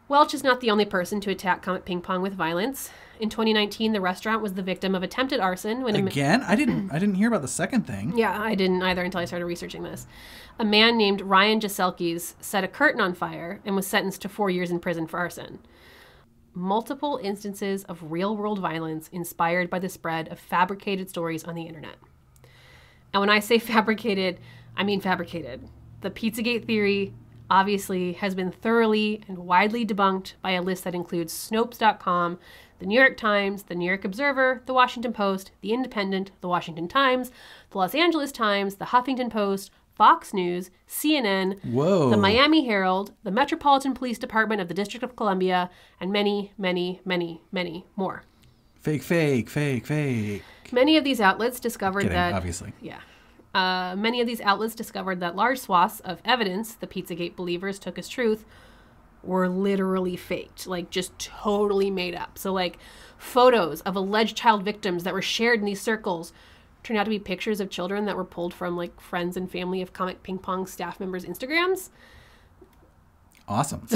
Welch is not the only person to attack Comet Ping Pong with violence. In 2019, the restaurant was the victim of attempted arson when Again? I didn't hear about the second thing. Yeah, I didn't either until I started researching this. A man named Ryan Jaselkes set a curtain on fire and was sentenced to 4 years in prison for arson. Multiple instances of real-world violence inspired by the spread of fabricated stories on the internet. And when I say fabricated, I mean fabricated. The Pizzagate theory obviously has been thoroughly and widely debunked by a list that includes Snopes.com, the New York Times, the New York Observer, the Washington Post, the Independent, the Washington Times, the Los Angeles Times, the Huffington Post, Fox News, CNN, Whoa. the Miami Herald, the Metropolitan Police Department of the District of Columbia, and many, many, many, many more. Fake. Many of these outlets discovered Kidding, that... obviously. Yeah. Many of these outlets discovered that large swaths of evidence the Pizzagate believers took as truth were literally faked, like just totally made up. So like photos of alleged child victims that were shared in these circles turned out to be pictures of children that were pulled from like friends and family of Comet Ping Pong staff members' Instagrams. Awesome.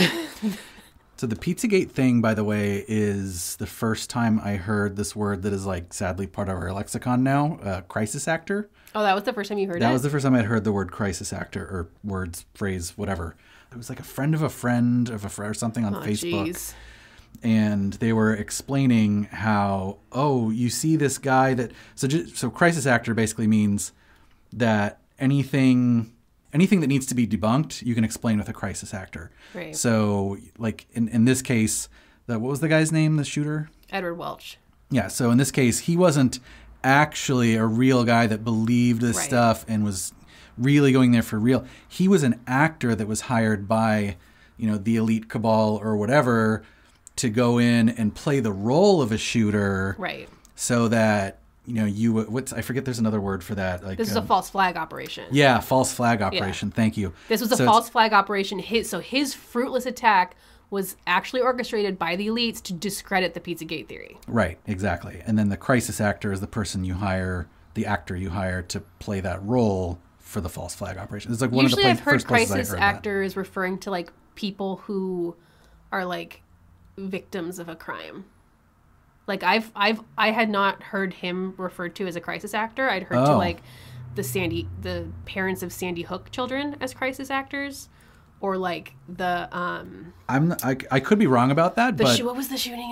So the Pizzagate thing, by the way, is the first time I heard this word that is like sadly part of our lexicon now, crisis actor. Oh, that was the first time you heard it? That was the first time I'd heard the word crisis actor or words, phrase, whatever. It was like a friend of a friend or something on Facebook. Geez. And they were explaining how, you see this guy that... So crisis actor basically means that anything that needs to be debunked, you can explain with a crisis actor. Right. So like in this case, what was the guy's name, the shooter? Edward Welch. Yeah, so in this case, he wasn't actually a real guy that believed this stuff and was really going there for real. He was an actor that was hired by, the elite cabal or whatever to go in and play the role of a shooter. Right. So that, I forget there's another word for that. Like, this is a false flag operation. Yeah, false flag operation. Yeah. Thank you. This was a false flag operation. His fruitless attack was actually orchestrated by the elites to discredit the Pizzagate theory. Right, exactly. And then the crisis actor is the person you hire, the actor you hire to play that role for the false flag operation. It's like one Usually of the I've heard first places crisis I heard actors referring to like people who are like victims of a crime. Like I had not heard him referred to as a crisis actor. I'd heard to like the parents of Sandy Hook children as crisis actors. Or like the I could be wrong about that, but what was the shooting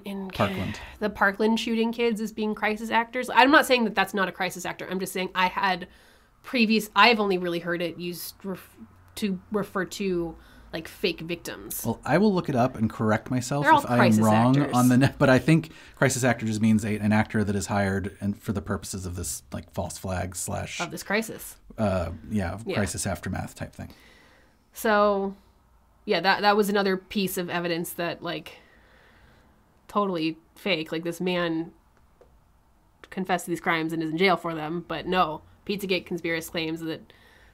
in Parkland? The Parkland shooting kids as being crisis actors. I'm not saying that that's not a crisis actor. I'm just saying I've only really heard it used to refer to like fake victims. Well, I will look it up and correct myself if I am crisis wrong actors. on the net. But I think crisis actor just means an actor that is hired and for the purposes of this like false flag / of this crisis. Crisis aftermath type thing. So, yeah, that was another piece of evidence that, like, totally fake. Like, this man confessed to these crimes and is in jail for them. But no, Pizzagate conspiracy claims that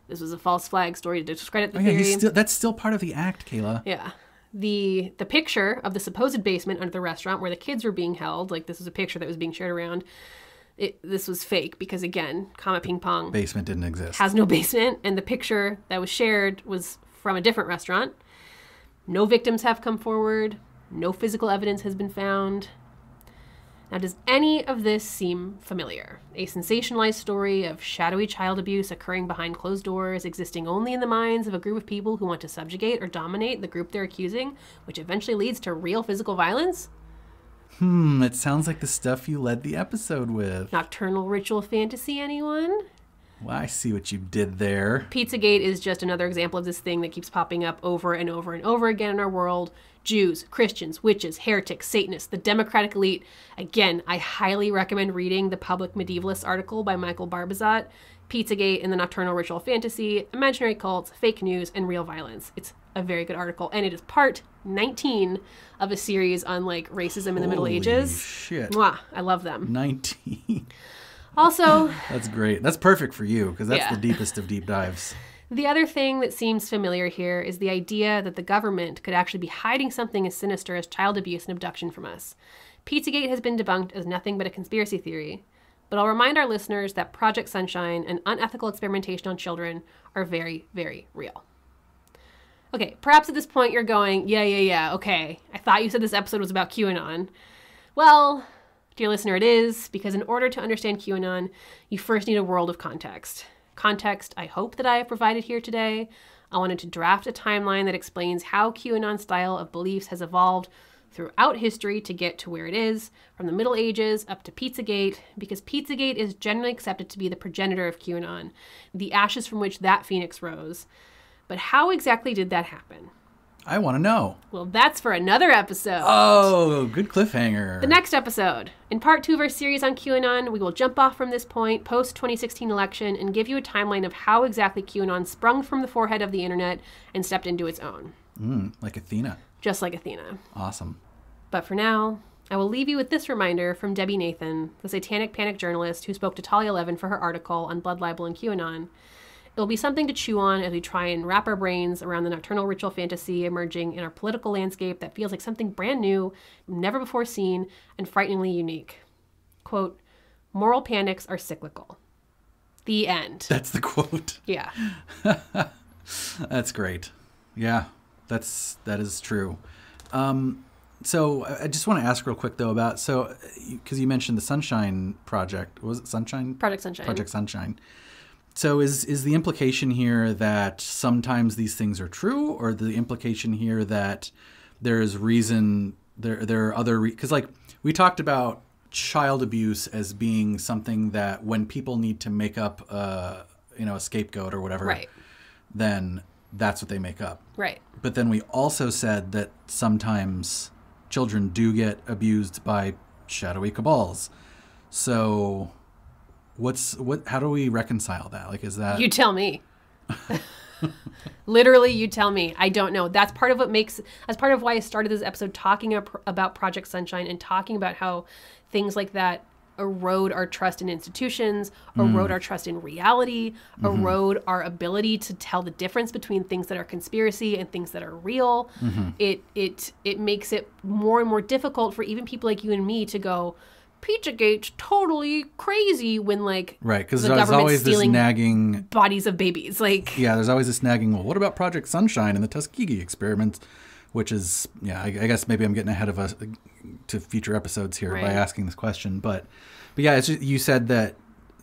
this was a false flag story to discredit the theory. That's still part of the act, Kayla. Yeah. The picture of the supposed basement under the restaurant where the kids were being held, like, this was a picture that was being shared around. This was fake because, again, Comet Ping Pong... Basement didn't exist. ...has no basement. And the picture that was shared was... from a different restaurant. No victims have come forward. No physical evidence has been found. Now, does any of this seem familiar? A sensationalized story of shadowy child abuse occurring behind closed doors, existing only in the minds of a group of people who want to subjugate or dominate the group they're accusing, which eventually leads to real physical violence? It sounds like the stuff you led the episode with. Nocturnal ritual fantasy, anyone? Well, I see what you did there. Pizzagate is just another example of this thing that keeps popping up over and over and over again in our world. Jews, Christians, witches, heretics, Satanists, the Democratic elite. Again, I highly recommend reading the Public Medievalist article by Michael Barbazat, Pizzagate and the Nocturnal Ritual Fantasy, Imaginary Cults, Fake News, and Real Violence. It's a very good article, and it is part 19 of a series on like racism in the Middle Ages. Shit. Mwah, I love them. 19. Also, That's great. That's perfect for you because that's Yeah. the deepest of deep dives. the other thing that seems familiar here is the idea that the government could actually be hiding something as sinister as child abuse and abduction from us. Pizzagate has been debunked as nothing but a conspiracy theory, but I'll remind our listeners that Project Sunshine and unethical experimentation on children are very, very real. Okay, perhaps at this point you're going, yeah, okay. I thought you said this episode was about QAnon. Well, dear listener, it is, because in order to understand QAnon, you first need a world of context. Context I hope that I have provided here today. I wanted to draft a timeline that explains how QAnon style of beliefs has evolved throughout history to get to where it is, from the Middle Ages up to Pizzagate, because Pizzagate is generally accepted to be the progenitor of QAnon, the ashes from which that phoenix rose. But how exactly did that happen? I want to know. Well, that's for another episode. Oh, good cliffhanger. The next episode. In part 2 of our series on QAnon, we will jump off from this point, post-2016 election, and give you a timeline of how exactly QAnon sprung from the forehead of the internet and stepped into its own. Like Athena. Just like Athena. Awesome. But for now, I will leave you with this reminder from Debbie Nathan, the Satanic Panic journalist who spoke to Talia Levin for her article on blood libel and QAnon. It'll be something to chew on as we try and wrap our brains around the nocturnal ritual fantasy emerging in our political landscape that feels like something brand new, never before seen, and frighteningly unique. Quote, moral panics are cyclical. The end. That's the quote. Yeah. That's great. Yeah, that is true. So I just want to ask real quick, though, about, because you mentioned the Sunshine Project. Was it Sunshine? Project Sunshine. Project Sunshine. So is the implication here that sometimes these things are true, or the implication here that there is reason, there are other, because like we talked about child abuse as being something that when people need to make up, a scapegoat or whatever, Right. then that's what they make up. Right. But then we also said that sometimes children do get abused by shadowy cabals. So how do we reconcile that? Like, is that... You tell me. Literally, you tell me. I don't know. That's part of why I started this episode talking about Project Sunshine and talking about how things like that erode our trust in institutions, erode our trust in reality, erode our ability to tell the difference between things that are conspiracy and things that are real. It makes it more and more difficult for even people like you and me to go, Pizzagate's totally crazy when like right, because the there's government's always this stealing nagging bodies of babies. Like there's always this nagging. Well, what about Project Sunshine and the Tuskegee experiments? Which is I guess maybe I'm getting ahead of us to future episodes here by asking this question, but yeah, it's just, you said that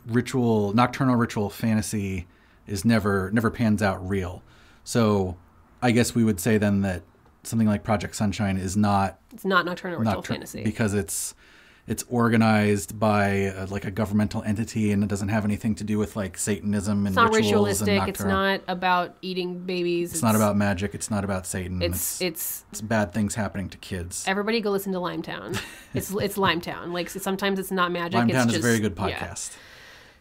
nocturnal ritual fantasy is never pans out real. So I guess we would say then that something like Project Sunshine is not nocturnal ritual fantasy because it's organized by like a governmental entity, and it doesn't have anything to do with like Satanism and it's not rituals ritualistic. and It's not about eating babies. It's not about magic. It's not about Satan. It's bad things happening to kids. Everybody go listen to Limetown. It's Limetown. Like sometimes it's not magic. Limetown it's is a very good podcast.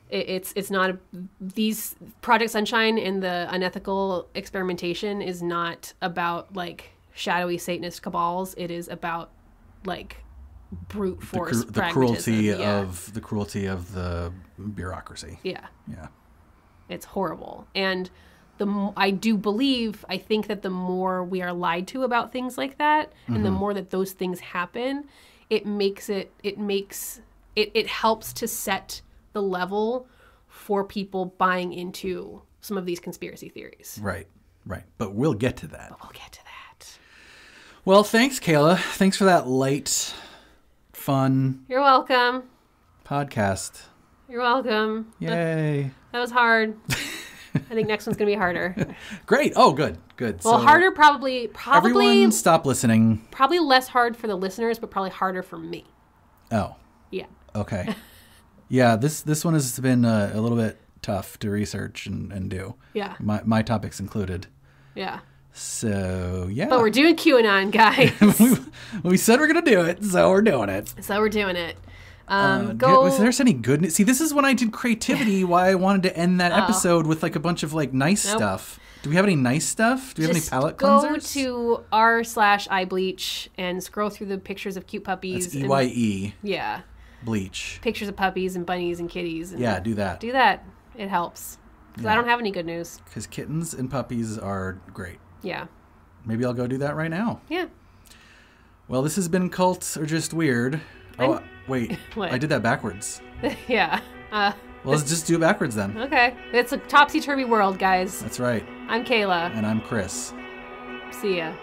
Yeah. It's not these Project Sunshine and the unethical experimentation is not about like shadowy Satanist cabals. It is about like brute force the cruelty of the bureaucracy. Yeah It's horrible. And I think that the more we are lied to about things like that, and the more that those things happen, it helps to set the level for people buying into some of these conspiracy theories. Right but we'll get to that. Well, thanks, Kayla. Thanks for that light, fun... You're welcome. ...podcast. You're welcome. Yay. That was hard. I think next one's going to be harder. Great. Oh, good. Well, so harder probably... Everyone stop listening. Probably less hard for the listeners, but probably harder for me. Oh. Yeah. Okay. Yeah, this one has been a little bit tough to research and do. Yeah. My topics included. Yeah. So, yeah. But we're doing QAnon, guys. we said we're going to do it, so we're doing it. Go. Was there any good news? See, this is when I did creativity, why I wanted to end that episode with like a bunch of like nice stuff. Do we have any nice stuff? Do we have any palette cleansers? Go to r/iBleach and scroll through the pictures of cute puppies. It's EYE. Yeah. Bleach. Pictures of puppies and bunnies and kitties. And yeah, do that. Do that. It helps. Because I don't have any good news. Because kittens and puppies are great. Yeah. Maybe I'll go do that right now. Yeah. Well, this has been Cult or Just Weird. Oh, wait. What? I did that backwards. Yeah. Well, let's just do it backwards then. Okay. It's a topsy-turvy world, guys. That's right. I'm Kayla. And I'm Chris. See ya.